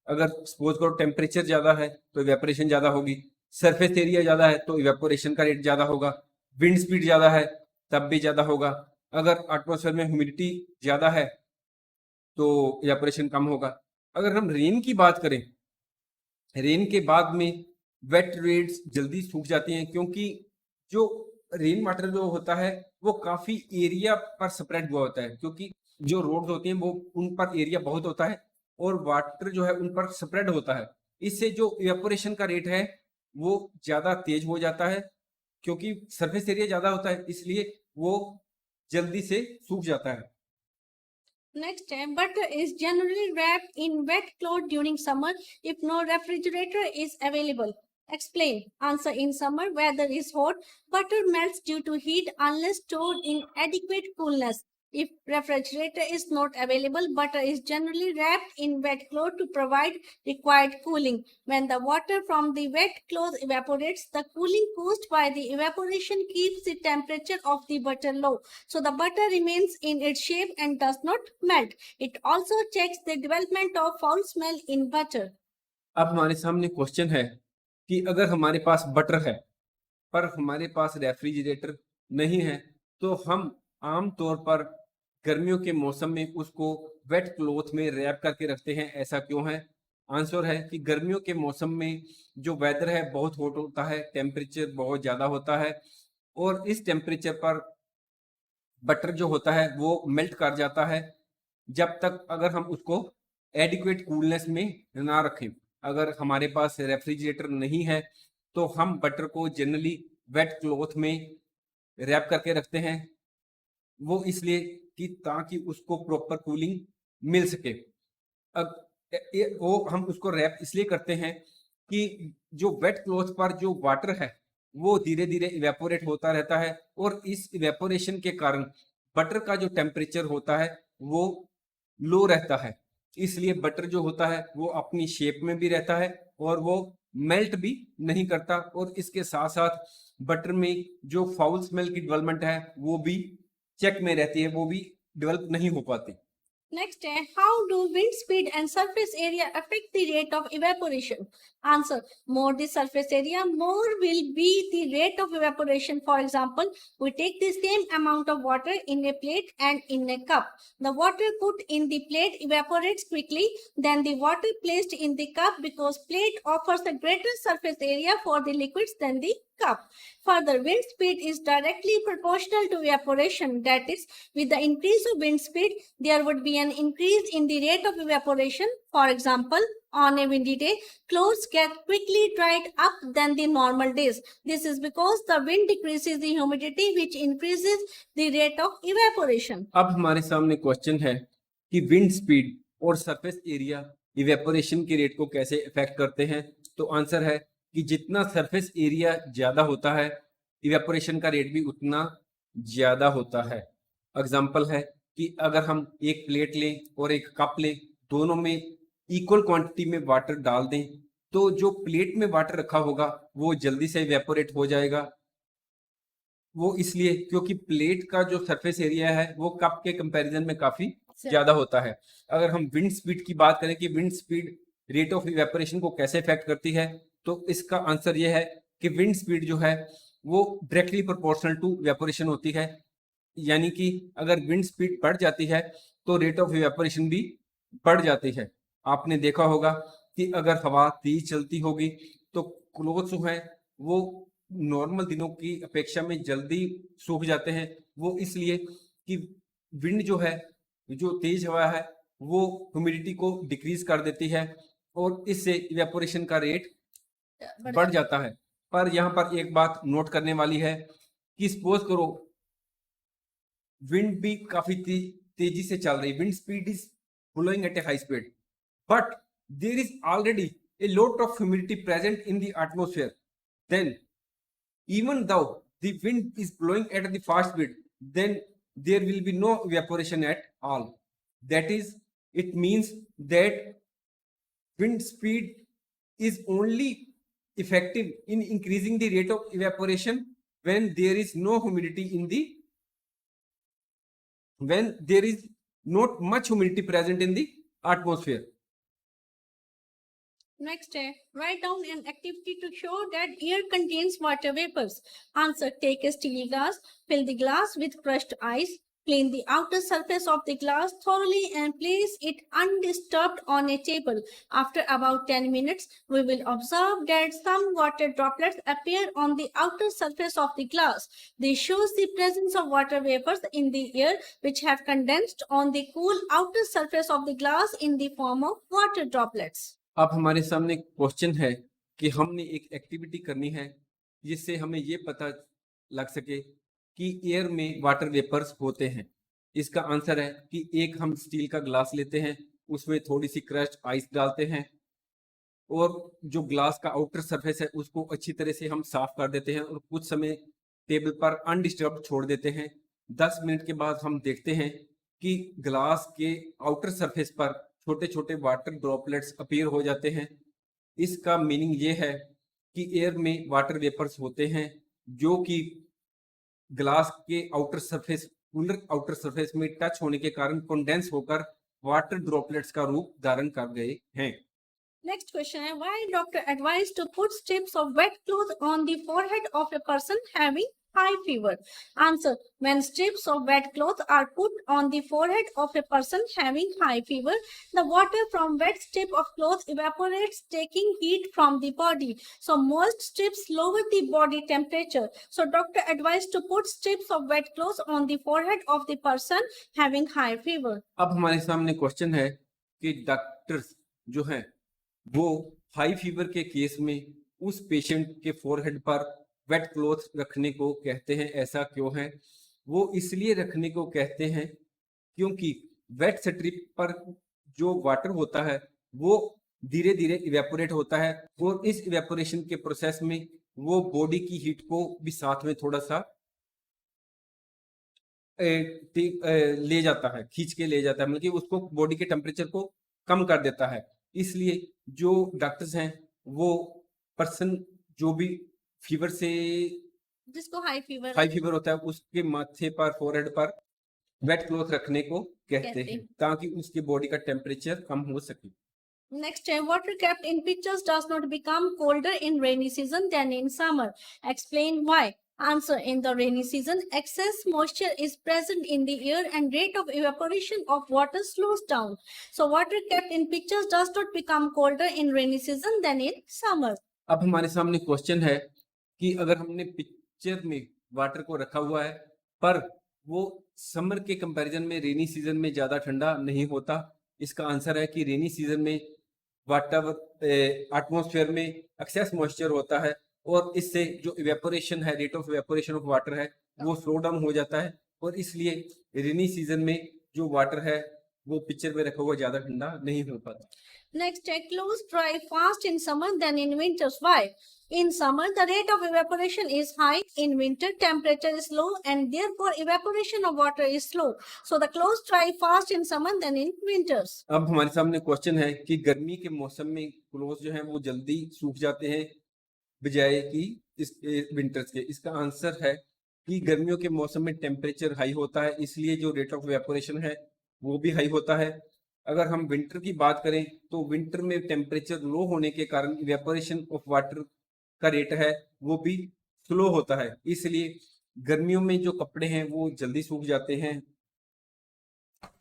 अगर सपोज करो टेम्परेचर ज्यादा है तो इवेपोरेशन ज्यादा होगी, सरफेस एरिया ज्यादा है तो इवेपोरेशन का रेट ज्यादा होगा, विंड स्पीड ज्यादा है तब भी ज्यादा होगा, अगर एटमॉस्फेयर में ह्यूमिडिटी ज्यादा है तो इवेपोरेशन कम होगा। अगर हम रेन की बात करें, रेन के बाद में वेट रेट्स जल्दी सूख जाती हैं, क्योंकि जो रेन वाटर जो होता है वो काफी एरिया पर स्प्रेड हुआ होता है, क्योंकि जो रोड्स होती हैं वो उन पर एरिया बहुत होता है और वाटर जो है उन पर स्प्रेड होता है। इससे जो इवेपोरेशन का रेट है वो ज्यादा तेज हो जाता है, क्योंकि सरफेस एरिया ज्यादा होता है, इसलिए वो जल्दी से सूख जाता है। Next, butter is generally wrapped in wet cloth during summer if no refrigerator is available. Explain. Answer. In summer, weather is hot, butter melts due to heat unless stored in adequate coolness. If refrigerator is not available, butter is generally wrapped in wet cloth to provide required cooling. When the water from the wet cloth evaporates, the cooling caused by the evaporation keeps the temperature of the butter low, so the butter remains in its shape and does not melt. It also checks the development of foul smell in butter. अब हमारे सामने question है कि अगर हमारे पास butter है पर हमारे पास रेफ्रिजरेटर नहीं है, तो हम आम तौर पर गर्मियों के मौसम में उसको वेट क्लॉथ में रैप करके रखते हैं, ऐसा क्यों है? आंसर है कि गर्मियों के मौसम में जो वेदर है बहुत हॉट होता है, टेम्परेचर बहुत ज़्यादा होता है और इस टेम्परेचर पर बटर जो होता है वो मेल्ट कर जाता है, जब तक अगर हम उसको एडिक्वेट कूलनेस में ना रखें। अगर हमारे पास रेफ्रिजरेटर नहीं है तो हम बटर को जनरली वेट क्लॉथ में रैप करके रखते हैं, वो इसलिए कि ताकि उसको प्रॉपर कूलिंग मिल सके। अब वो हम उसको रैप इसलिए करते हैं कि जो वेट क्लॉथ पर जो वाटर है वो धीरे धीरे इवेपोरेट होता रहता है और इस इवेपोरेशन के कारण बटर का जो टेम्परेचर होता है वो लो रहता है, इसलिए बटर जो होता है वो अपनी शेप में भी रहता है और वो मेल्ट भी नहीं करता, और इसके साथ साथ बटर में जो फाउल स्मेल की डेवलपमेंट है वो भी चेक में रहती है, वो भी डेवलप नहीं हो पाती। Next, how do wind speed and surface area affect the rate of evaporation? Answer. More the surface area, more will be the rate of evaporation. For example, we take the same amount of water in a plate and in a cup. The water put in the plate evaporates quickly than the water placed in the cup because plate offers a greater surface area for the liquids than the cup. Further, wind speed is directly proportional to evaporation. That is, with the increase of wind speed, there would be an increase in the rate of evaporation. For example, on a windy day, clothes get quickly dried up than the normal days. This is because the wind decreases the humidity, which increases the rate of evaporation. अब हमारे सामने question है कि wind speed और surface area evaporation के rate को कैसे effect करते हैं। तो आंसर है कि जितना सरफेस एरिया ज्यादा होता है इवेपोरेशन का रेट भी उतना ज्यादा होता है। एग्जाम्पल है कि अगर हम एक प्लेट लें और एक कप लें, दोनों में इक्वल क्वांटिटी में वाटर डाल दें, तो जो प्लेट में वाटर रखा होगा वो जल्दी से इवेपोरेट हो जाएगा। वो इसलिए क्योंकि प्लेट का जो सरफेस एरिया है वो कप के कंपैरिजन में काफी ज्यादा होता है। अगर हम विंड स्पीड की बात करें कि wind speed rate of evaporation को कैसे इफेक्ट करती है, तो इसका आंसर ये है कि विंड स्पीड जो है वो डायरेक्टली प्रोपोर्शनल टू इवेपोरेशन होती है, यानी कि अगर विंड स्पीड बढ़ जाती है तो रेट ऑफ इवेपोरेशन भी बढ़ जाती है। आपने देखा होगा कि अगर हवा तेज चलती होगी तो क्लोथ्स जो है वो नॉर्मल दिनों की अपेक्षा में जल्दी सूख जाते हैं, वो इसलिए कि विंड जो है, जो तेज हवा है वो ह्यूमिडिटी को डिक्रीज कर देती है और इससे इवेपोरेशन का रेट बढ़ जाता है। पर यहाँ पर एक बात नोट करने वाली है कि सपोज करो विंड भी काफी तेजी से चल रही, wind speed is blowing at a high speed, but there is already a lot of humidity present in the atmosphere, then even though the wind is blowing at the fast speed, then there will be no evaporation at all. That is, it means that wind speed is only effective in increasing the rate of evaporation when there is no humidity in the when there is not much humidity present in the atmosphere. Next, write down an activity to show that air contains water vapors. Answer: take a steel glass, fill the glass with crushed ice, clean the outer surface of the glass thoroughly and place it undisturbed on a table. After about 10 minutes, we will observe that some water droplets appear on the outer surface of the glass. This shows the presence of water vapors in the air which have condensed on the cool outer surface of the glass in the form of water droplets. अब हमारे सामने question है कि हमने एक activity करनी है जिससे हमें ये पता लग सके कि एयर में वाटर वेपर्स होते हैं। इसका आंसर है कि एक हम स्टील का ग्लास लेते हैं, उसमें थोड़ी सी क्रश्ड आइस डालते हैं और जो ग्लास का आउटर सरफेस है उसको अच्छी तरह से हम साफ कर देते हैं और कुछ समय टेबल पर अनडिस्टर्ब छोड़ देते हैं। 10 मिनट के बाद हम देखते हैं कि ग्लास के आउटर सरफेस पर छोटे छोटे वाटर ड्रॉपलेट्स अपीयर हो जाते हैं। इसका मीनिंग ये है कि एयर में वाटर वेपर्स होते हैं जो कि ग्लास के outer surface cooler outer surface में टच होने के कारण कंडेंस होकर वाटर ड्रॉपलेट्स का रूप धारण कर गए हैं। Next question है, why doctor advised to put strips of wet cloth on the forehead of a person having high fever? Answer: when strips of wet cloth are put on the forehead of a person having high fever, the water from wet strip of cloth evaporates, taking heat from the body. So moist strips lower the body temperature. So doctor advised to put strips of wet cloth on the forehead of the person having high fever. अब हमारे सामने question है कि doctors जो हैं वो high fever के case में उस पेशेंट के फोरहेड पर वेट क्लॉथ रखने को कहते हैं। ऐसा क्यों है? वो इसलिए रखने को कहते हैं क्योंकि वेट स्ट्रिप पर जो वाटर होता है वो धीरे धीरे इवेपोरेट होता है और इस इवेपोरेशन के प्रोसेस में वो बॉडी की हीट को भी साथ में थोड़ा सा ले जाता है, खींच के ले जाता है, मतलब कि उसको बॉडी के टेम्परेचर को कम कर देता है। इसलिए जो डॉक्टर्स हैं वो पर्सन जो भी फीवर से जिसको हाई फीवर होता है उसके माथे पर फोरहेड पर वेट क्लॉथ रखने को कहते हैं ताकि उसकी बॉडी का टेम्परेचर कम हो सके। Next, water kept in pitchers does not become colder in rainy season than in summer. Explain why. Answer: in the rainy season, excess moisture is present in the air and rate of evaporation of water slows down. So water kept in pitchers does not become colder in rainy season than in summer. अब हमारे सामने question है कि अगर हमने picture में water को रखा हुआ है पर वो समर के कंपैरिजन में रेनी सीजन में ज्यादा ठंडा नहीं होता, इसका आंसर है कि रेनी सीजन में वाटर एटमॉस्फेयर में एक्सेस मॉइस्चर होता है और इससे जो इवेपोरेशन है, rate of evaporation of water है वो स्लो डाउन हो जाता है और इसलिए रेनी सीजन में जो वाटर है वो पिक्चर में रखा हुआ ज्यादा ठंडा नहीं हो पाता। Next, clothes dry fast in summer than in winters. Why? In summer, the rate of evaporation is high. In winter, temperature is low and therefore evaporation of water is slow. So the clothes dry fast in summer than in winters. अब हमारे सामने question है कि गर्मी के मौसम में clothes जो हैं वो जल्दी सूख जाते हैं बजाय कि इस विंटर्स के। इसका आंसर है कि गर्मियों के मौसम में टेम्परेचर हाई होता है इसलिए जो रेट ऑफ इवेपोरेशन है वो भी हाई होता है। अगर हम विंटर की बात करें तो विंटर में टेम्परेचर लो होने के कारण इवेपोरेशन ऑफ वाटर का रेट है वो भी स्लो होता है, इसलिए गर्मियों में जो कपड़े हैं वो जल्दी सूख जाते हैं।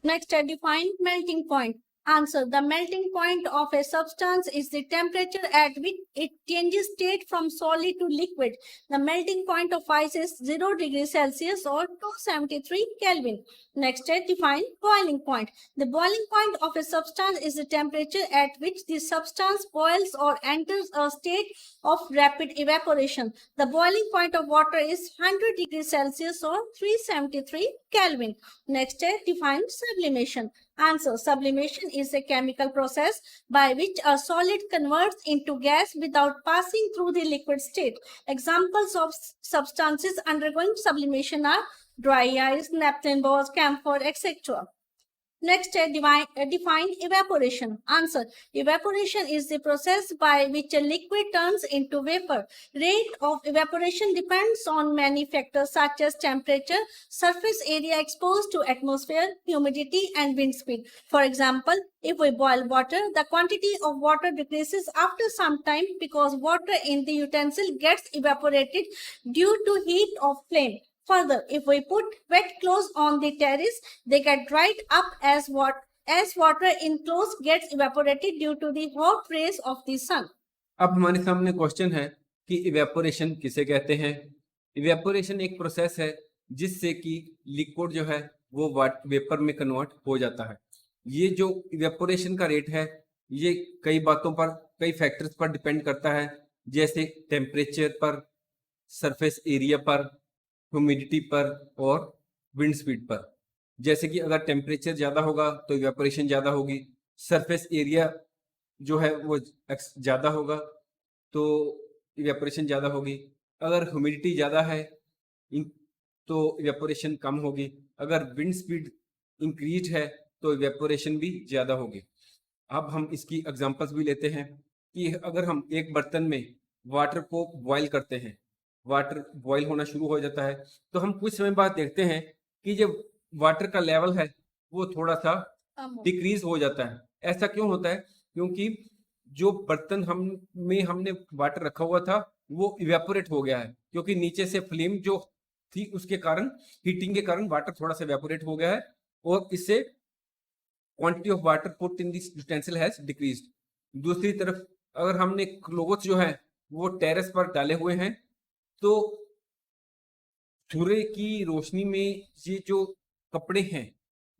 Next, define melting point. Answer. The melting point of a substance is the temperature at which it changes state from solid to liquid. The melting point of ice is 0 degrees Celsius or 273 Kelvin. Next is define boiling point. The boiling point of a substance is the temperature at which the substance boils or enters a state of rapid evaporation. The boiling point of water is 100 degrees Celsius or 373 Kelvin. Next is define sublimation. Answer. Sublimation is a chemical process by which a solid converts into gas without passing through the liquid state. Examples of substances undergoing sublimation are dry ice, naphthalene balls, camphor, etc. Next, define evaporation. Answer. Evaporation is the process by which a liquid turns into vapor. Rate of evaporation depends on many factors such as temperature, surface area exposed to atmosphere, humidity, and wind speed. For example, if we boil water, the quantity of water decreases after some time because water in the utensil gets evaporated due to heat of flame. Further, if we put wet clothes on the terrace, they get dried up as water in clothes gets evaporated due to the hot rays of the sun. अब हमारे सामने question है कि evaporation किसे कहते हैं। Evaporation एक process है जिससे कि लिक्विड जो है वो वेपर में कन्वर्ट हो जाता है। ये जो इवेपोरेशन का रेट है ये कई बातों पर, कई फैक्टर्स पर डिपेंड करता है, जैसे टेम्परेचर पर, सरफेस एरिया पर, ह्यूमिडिटी पर और विंड स्पीड पर। जैसे कि अगर टेम्परेचर ज़्यादा होगा तो इवेपोरेशन ज़्यादा होगी, सरफेस एरिया जो है वो ज़्यादा होगा तो इवेपोरेशन ज़्यादा होगी, अगर ह्यूमिडिटी ज़्यादा है तो इवेपोरेशन कम होगी, अगर विंड स्पीड इंक्रीज है तो इवेपोरेशन भी ज़्यादा होगी। अब हम इसकी एग्जांपल्स भी लेते हैं कि अगर हम एक बर्तन में वाटर को बॉयल करते हैं, वाटर बॉयल होना शुरू हो जाता है, तो हम कुछ समय बाद देखते हैं कि जो वाटर का लेवल है वो थोड़ा सा डिक्रीज हो जाता है। ऐसा क्यों होता है? क्योंकि जो बर्तन हमने वाटर रखा हुआ था वो इवेपोरेट हो गया है, क्योंकि नीचे से फ्लेम जो थी उसके कारण, हीटिंग के कारण वाटर थोड़ा सा इवेपोरेट हो गया है और इससे quantity of water put in this utensil has decreased. दूसरी तरफ अगर हमने क्लोथ्स जो है वो टेरेस पर डाले हुए हैं तो सूर्य की रोशनी में ये जो कपड़े हैं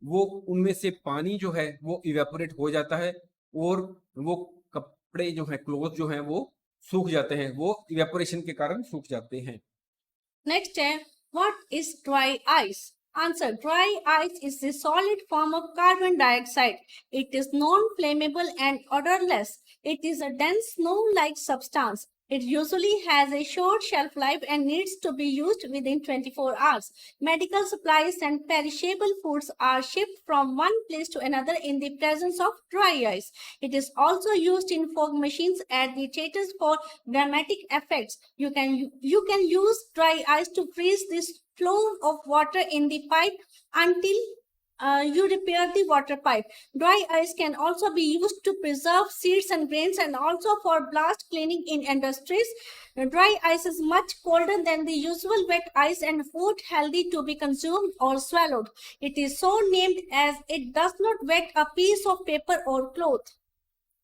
वो उनमें से पानी जो है वो इवेपोरेट हो जाता है और वो कपड़े जो हैं, क्लोथ जो हैं वो सूख जाते हैं, वो इवेपोरेशन के कारण सूख जाते हैं। Next, what is dry ice? Answer. Dry ice is a solid form of carbon dioxide. It is non-flammable and odorless. It is a dense snow-like substance. It usually has a short shelf life and needs to be used within 24 hours. Medical supplies and perishable foods are shipped from one place to another in the presence of dry ice. It is also used in fog machines at the theaters for dramatic effects. You can use dry ice to freeze this flow of water in the pipe until you repair the water pipe. Dry ice can also be used to preserve seeds and grains and also for blast cleaning in industries. Dry ice is much colder than the usual wet ice and food healthy to be consumed or swallowed. It is so named as it does not wet a piece of paper or cloth.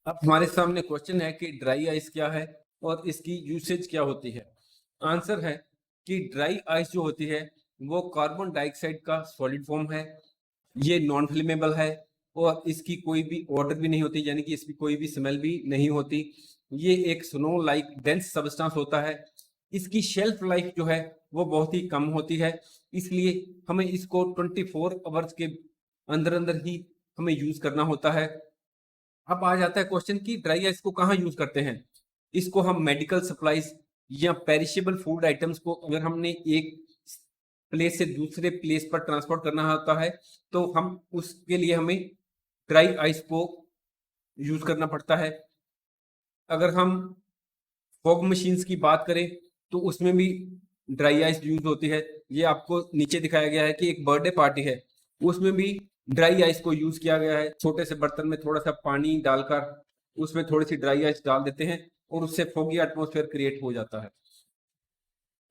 अब हमारे सामने question है कि dry ice क्या है और इसकी usage क्या होती है। आंसर है कि ड्राई आइस जो होती है वो कार्बन डाइऑक्साइड का सॉलिड फॉर्म है, ये नॉन फ्लेमेबल है और इसकी कोई भी ऑर्डर भी नहीं होती, यानी कि इसकी कोई भी स्मेल भी नहीं होती। ये एक स्नो लाइक डेंस सब्सटेंस होता है। इसकी शेल्फ लाइफ जो है वो बहुत ही कम होती है, इसलिए हमें इसको 24 आवर्स के अंदर अंदर ही हमें यूज करना होता है। अब आ जाता है क्वेश्चन कि ड्राई आइस को कहाँ यूज करते हैं। इसको हम मेडिकल सप्लाईज या पेरिशेबल फूड आइटम्स को अगर हमने एक प्लेस से दूसरे प्लेस पर ट्रांसपोर्ट करना होता है तो हम उसके लिए हमें ड्राई आइस को यूज करना पड़ता है। अगर हम फॉग मशीन्स की बात करें तो उसमें भी ड्राई आइस यूज होती है। ये आपको नीचे दिखाया गया है कि एक बर्थडे पार्टी है, उसमें भी ड्राई आइस को यूज किया गया है। छोटे से बर्तन में थोड़ा सा पानी डालकर उसमें थोड़ी सी ड्राई आइस डाल देते हैं और उससे फॉगी एटमॉस्फेयर क्रिएट हो जाता है।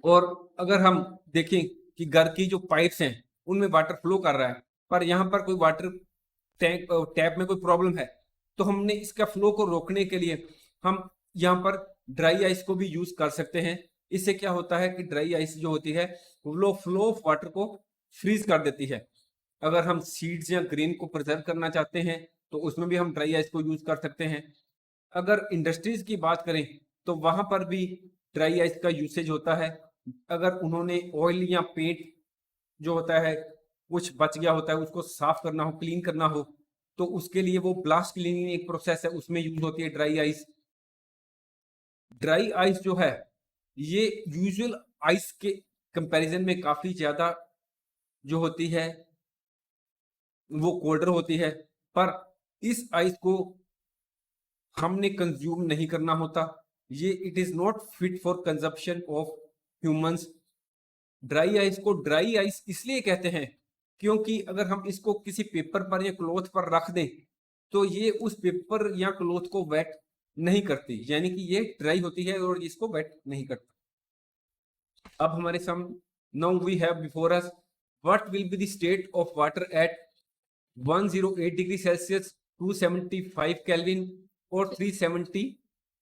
और अगर हम देखें कि घर की जो पाइप्स हैं उनमें वाटर फ्लो कर रहा है पर यहाँ पर कोई वाटर टैप में कोई प्रॉब्लम है, तो हमने इसका फ्लो को रोकने के लिए हम यहाँ पर ड्राई आइस को भी यूज कर सकते हैं। इससे क्या होता है कि ड्राई आइस जो होती है वो फ्लो ऑफ वाटर को फ्रीज कर देती है। अगर हम सीड्स या ग्रेन को प्रिजर्व करना चाहते हैं तो उसमें भी हम ड्राई आइस को यूज कर सकते हैं। अगर इंडस्ट्रीज की बात करें तो वहां पर भी ड्राई आइस का यूसेज होता है। अगर उन्होंने ऑयल या पेंट जो होता है कुछ बच गया होता है उसको साफ करना हो, क्लीन करना हो, तो उसके लिए वो ब्लास्ट क्लीनिंग एक प्रोसेस है, उसमें यूज होती है ड्राई आइस। ड्राई आइस जो है ये यूजुअल आइस के कंपैरिजन में काफी ज्यादा जो होती है वो कोल्डर होती है, पर इस आइस को हमने कंज्यूम नहीं करना होता। ये it is not fit for consumption of humans. Dry ice को ड्राई आइस इसलिए कहते हैं क्योंकि अगर हम इसको किसी पेपर पर या क्लॉथ पर रख दें तो ये उस पेपर या क्लॉथ को वेट नहीं करती, यानी कि ये ड्राई होती है और इसको वेट नहीं करता। अब हमारे सामने now we have before us what will be the state of water at 108 degree Celsius, 275 kelvin और 370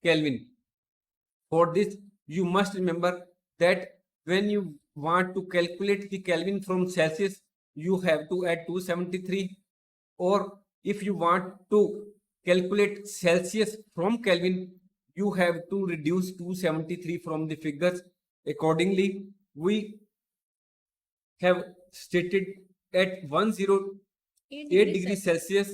kelvin. For this, you must remember that when you want to calculate the Kelvin from Celsius, you have to add 273, or if you want to calculate Celsius from Kelvin, you have to reduce 273 from the figures. Accordingly, we have stated at 108 degrees Celsius,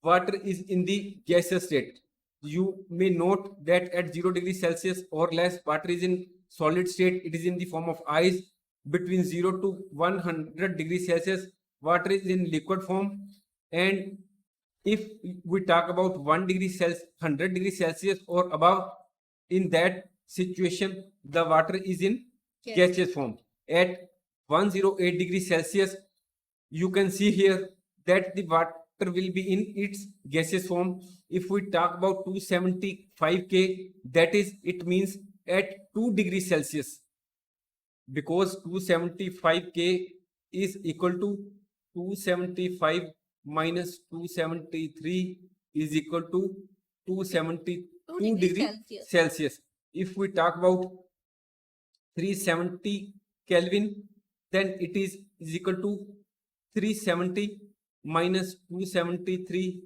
water is in the gaseous state. You may note that at 0 degrees Celsius or less, water is in solid state. It is in the form of ice. Between 0 to 100 degrees Celsius, water is in liquid form. And if we talk about 100 degrees Celsius or above, in that situation, the water is in gaseous form. At 108 degrees Celsius, you can see here that the water will be in its gaseous form. If we talk about 275 K, that is, it means at 2 degrees Celsius, because 275 K is equal to 275 minus 273 is equal to 272 degree Celsius. If we talk about 370 Kelvin, then it is equal to 370 minus 273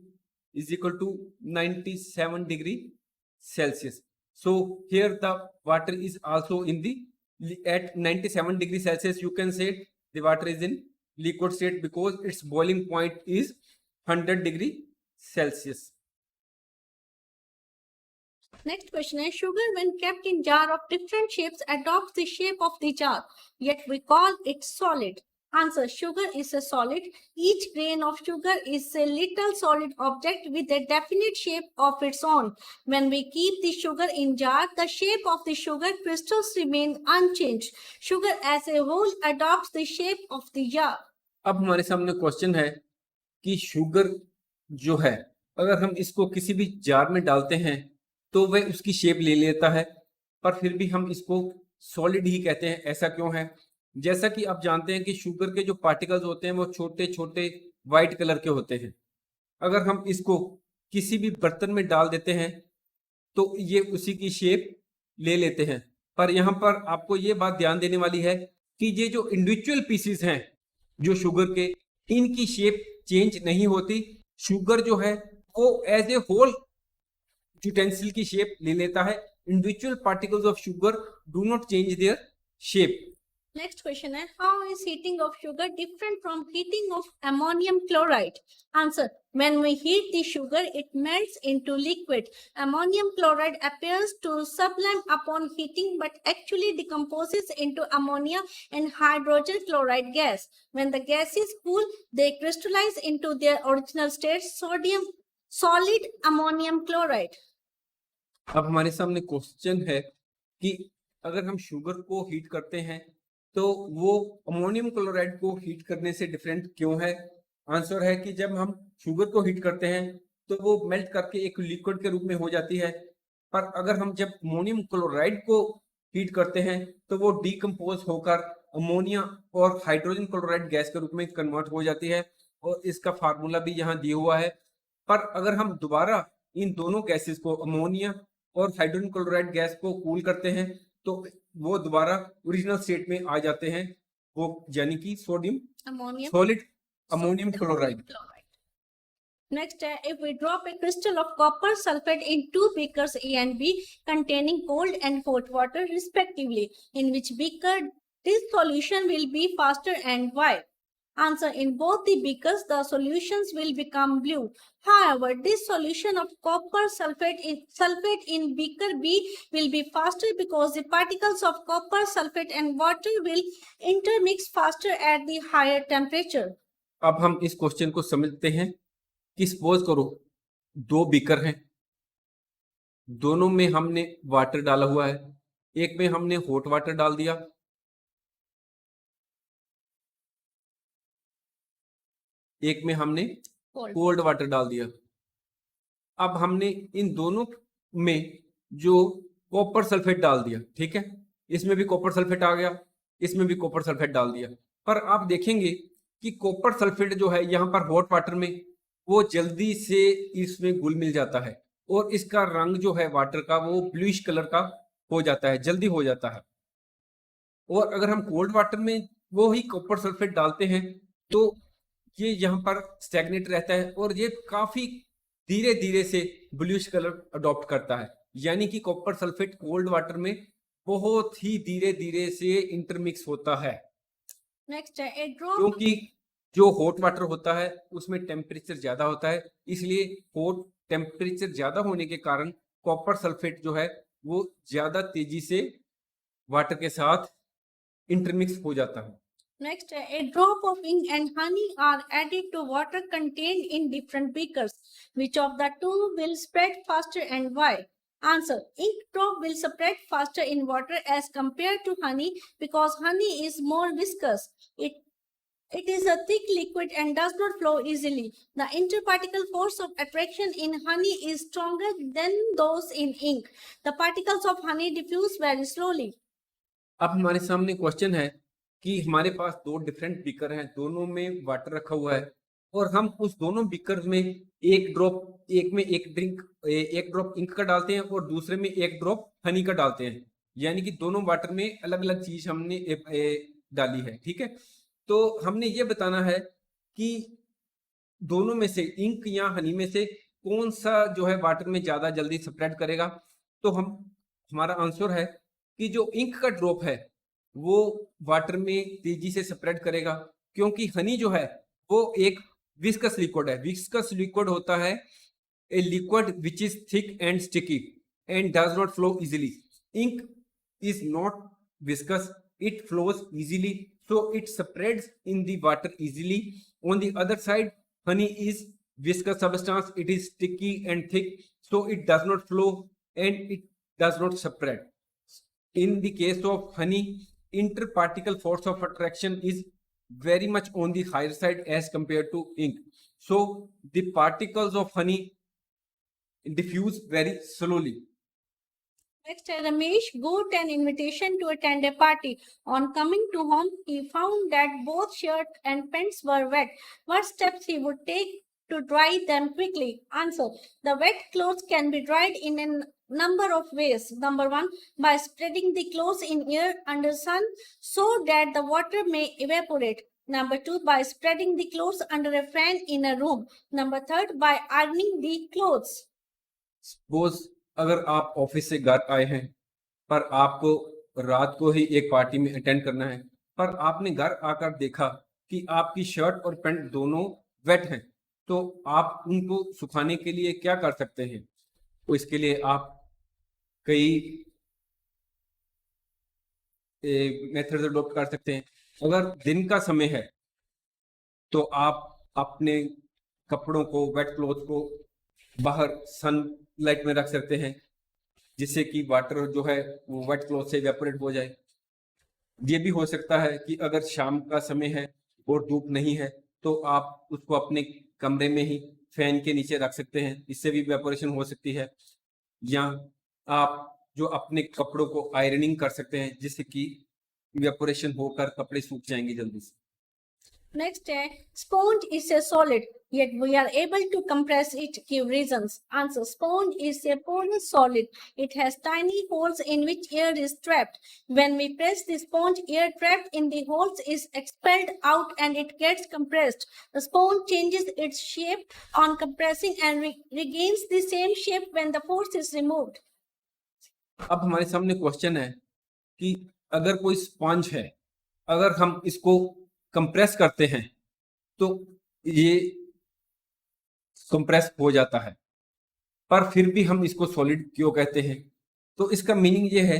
is equal to 97 degree Celsius. So here the water is also in the at 97 degree Celsius. You can say the water is in liquid state because its boiling point is 100 degree Celsius. Next question is, sugar when kept in jar of different shapes adopts the shape of the jar, yet we call it solid. Answer: sugar is a solid. Each grain of sugar is a little solid object with a definite shape of its own. When we keep the sugar in jar, the shape of the sugar crystals remain unchanged. Sugar as a whole adopts the shape of the jar. अब हमारे सामने question है कि sugar जो है अगर हम इसको किसी भी जार में डालते हैं तो वह उसकी शेप ले लेता है, पर फिर भी हम इसको सॉलिड ही कहते हैं। ऐसा क्यों है? जैसा कि आप जानते हैं कि शुगर के जो पार्टिकल्स होते हैं वो छोटे छोटे व्हाइट कलर के होते हैं। अगर हम इसको किसी भी बर्तन में डाल देते हैं तो ये उसी की शेप ले लेते हैं। पर यहाँ पर आपको ये बात ध्यान देने वाली है कि ये जो इंडिविजुअल पीसेस हैं जो शुगर के, इनकी शेप चेंज नहीं होती। शुगर जो है वो एज ए होल यूटेंसिल की शेप ले लेता है। Individual particles of sugar do not change their shape. Next question is, how is heating of sugar different from heating of ammonium chloride? Answer: when we heat the sugar, it melts into liquid. Ammonium chloride appears to sublime upon heating but actually decomposes into ammonia and hydrogen chloride gas. When the gas is cool, they crystallize into their original state, solid ammonium chloride. अब हमारे सामने question है कि अगर हम sugar को heat करते हैं तो वो अमोनियम क्लोराइड को हीट करने से डिफरेंट क्यों है? आंसर है कि जब हम शुगर को हीट करते हैं तो वो मेल्ट करके एक लिक्विड के रूप में हो जाती है, पर अगर हम जब अमोनियम क्लोराइड को हीट करते हैं तो वो डीकम्पोज होकर अमोनिया और हाइड्रोजन क्लोराइड गैस के रूप में कन्वर्ट हो जाती है और इसका फार्मूला भी यहाँ दिया हुआ है। पर अगर हम दोबारा इन दोनों गैसेस को, अमोनिया और हाइड्रोजन क्लोराइड गैस को कूल करते हैं तो वो दोबारा ओरिजिनल स्टेट में आ जाते हैं, वो यानी कि sodium Ammonium. Solid ammonium chloride. Next, if we drop a crystal of copper sulfate in two beakers A and B containing cold and hot water respectively, in which beaker this solution will be faster and why? Answer: in both the beakers, the solutions will become blue. However, this solution of copper sulfate in beaker B will be faster because the particles of copper sulfate and water will intermix faster at the higher temperature. अब हम इस question को समझते हैं कि suppose करो दो beaker हैं, दोनों में हमने वाटर डाला हुआ है, एक में हमने हॉट वाटर डाल दिया, एक में हमने कोल्ड वाटर डाल दिया। अब हमने इन दोनों में जो कॉपर सल्फेट डाल दिया, ठीक है, इसमें भी कॉपर सल्फेट आ गया, इसमें भी कॉपर सल्फेट डाल दिया। पर आप देखेंगे कि कॉपर सल्फेट जो है यहाँ पर हॉट वाटर में वो जल्दी से इसमें घुल मिल जाता है और इसका रंग जो है वाटर का वो ब्लूइश कलर का हो जाता है, जल्दी हो जाता है। और अगर हम कोल्ड वाटर में वो ही कॉपर सल्फेट डालते हैं तो ये यहाँ पर स्टैग्नेट रहता है और ये काफी धीरे धीरे से ब्लूइश कलर अडॉप्ट करता है, यानी कि कॉपर सल्फेट कोल्ड वाटर में बहुत ही धीरे धीरे से इंटरमिक्स होता है। Next, a drop. क्योंकि जो हॉट वाटर होता है उसमें टेम्परेचर ज्यादा होता है, इसलिए हॉट टेम्परेचर ज्यादा होने के कारण कॉपर सल्फेट जो है वो ज्यादा तेजी से वाटर के साथ इंटरमिक्स हो जाता है। Next, a drop of ink and honey are added to water contained in different beakers. Which of the two will spread faster and why? Answer: ink drop will spread faster in water as compared to honey because honey is more viscous. It is a thick liquid and does not flow easily. The interparticle force of attraction in honey is stronger than those in ink. The particles of honey diffuse very slowly. अब हमारे सामने question है कि हमारे पास दो different beaker हैं, दोनों में वाटर रखा हुआ है और हम उस दोनों बीकर में एक ड्रॉप, एक में एक ड्रॉप इंक का डालते हैं और दूसरे में एक ड्रॉप हनी का डालते हैं, यानी कि दोनों वाटर में अलग अलग चीज हमने डाली है, ठीक है। तो हमने ये बताना है कि दोनों में से इंक या हनी में से कौन सा जो है वाटर में ज्यादा जल्दी स्प्रेड करेगा। तो हमारा आंसर है कि जो इंक का ड्रॉप है वो वाटर में तेजी से स्प्रेड करेगा, क्योंकि हनी जो है वो एक विस्कस लिक्विड है। विस्कस लिक्विड होता है a liquid which is thick and sticky and does not flow easily. Ink is not viscous, it flows easily, so it spreads in the water easily. On the other side, honey is viscous substance, it is sticky and thick, so it does not flow and it does not spread. In the case of honey, interparticle force of attraction is very much on the higher side as compared to ink, so the particles of honey diffuse very slowly. Next, Ramesh got an invitation to attend a party. On coming to home, he found that both shirt and pants were wet. What steps he would take to dry them quickly? Answer: the wet clothes can be dried in a number of ways. Number one, by spreading the clothes in air under sun so that the water may evaporate. Number two, by spreading the clothes under a fan in a room. Number third, by ironing the clothes. Suppose अगर आप office से घर आए हैं पर आपको रात को ही एक पार्टी में अटेंड करना है, पर आपने घर आकर देखा कि आपकी शर्ट और पैंट दोनों वेट हैं, तो आप उनको सुखाने के लिए क्या कर सकते हैं? तो इसके लिए आप कई मेथड्स अडॉप्ट कर सकते हैं। अगर दिन का समय है तो आप अपने कपड़ों को, वेट क्लॉथ को बाहर सनलाइट में रख सकते हैं, जिससे कि वाटर जो है वो वेट क्लॉथ से इवेपोरेट हो जाए। ये भी हो सकता है कि अगर शाम का समय है और धूप नहीं है तो आप उसको अपने कमरे में ही फैन के नीचे रख सकते हैं, इससे भी इवेपोरेशन हो सकती है। या आप जो अपने कपड़ों को आयरनिंग कर सकते हैं, जिससे कि इवेपोरेशन होकर कपड़े सूख जाएंगे जल्दी से। Next, sponge is a solid, yet we are able to compress it. Give reasons. Answer: sponge is a porous solid. It has tiny holes in which air is trapped. When we press the sponge, air trapped in the holes is expelled out and it gets compressed. The sponge changes its shape on compressing and regains the same shape when the force is removed. अब हमारे सामने question है कि अगर कोई sponge है, अगर हम इसको कंप्रेस करते हैं तो ये कंप्रेस हो जाता है, पर फिर भी हम इसको सॉलिड क्यों कहते हैं? तो इसका मीनिंग ये है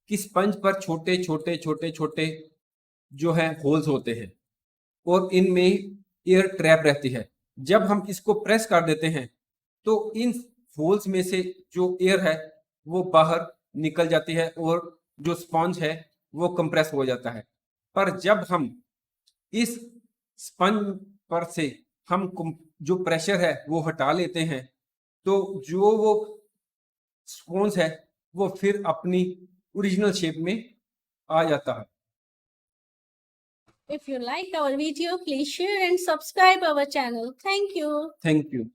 कि स्पंज पर छोटे छोटे छोटे छोटे जो है होल्स होते हैं और इनमें एयर ट्रैप रहती है। जब हम इसको प्रेस कर देते हैं तो इन होल्स में से जो एयर है वो बाहर निकल जाती है और जो स्पंज है वो कंप्रेस हो जाता है। पर जब हम इस स्पंज पर से हम जो प्रेशर है वो हटा लेते हैं तो जो वो स्पंज है वो फिर अपनी ओरिजिनल शेप में आ जाता है। If you like our video, please share and subscribe our channel. Thank you. Thank you.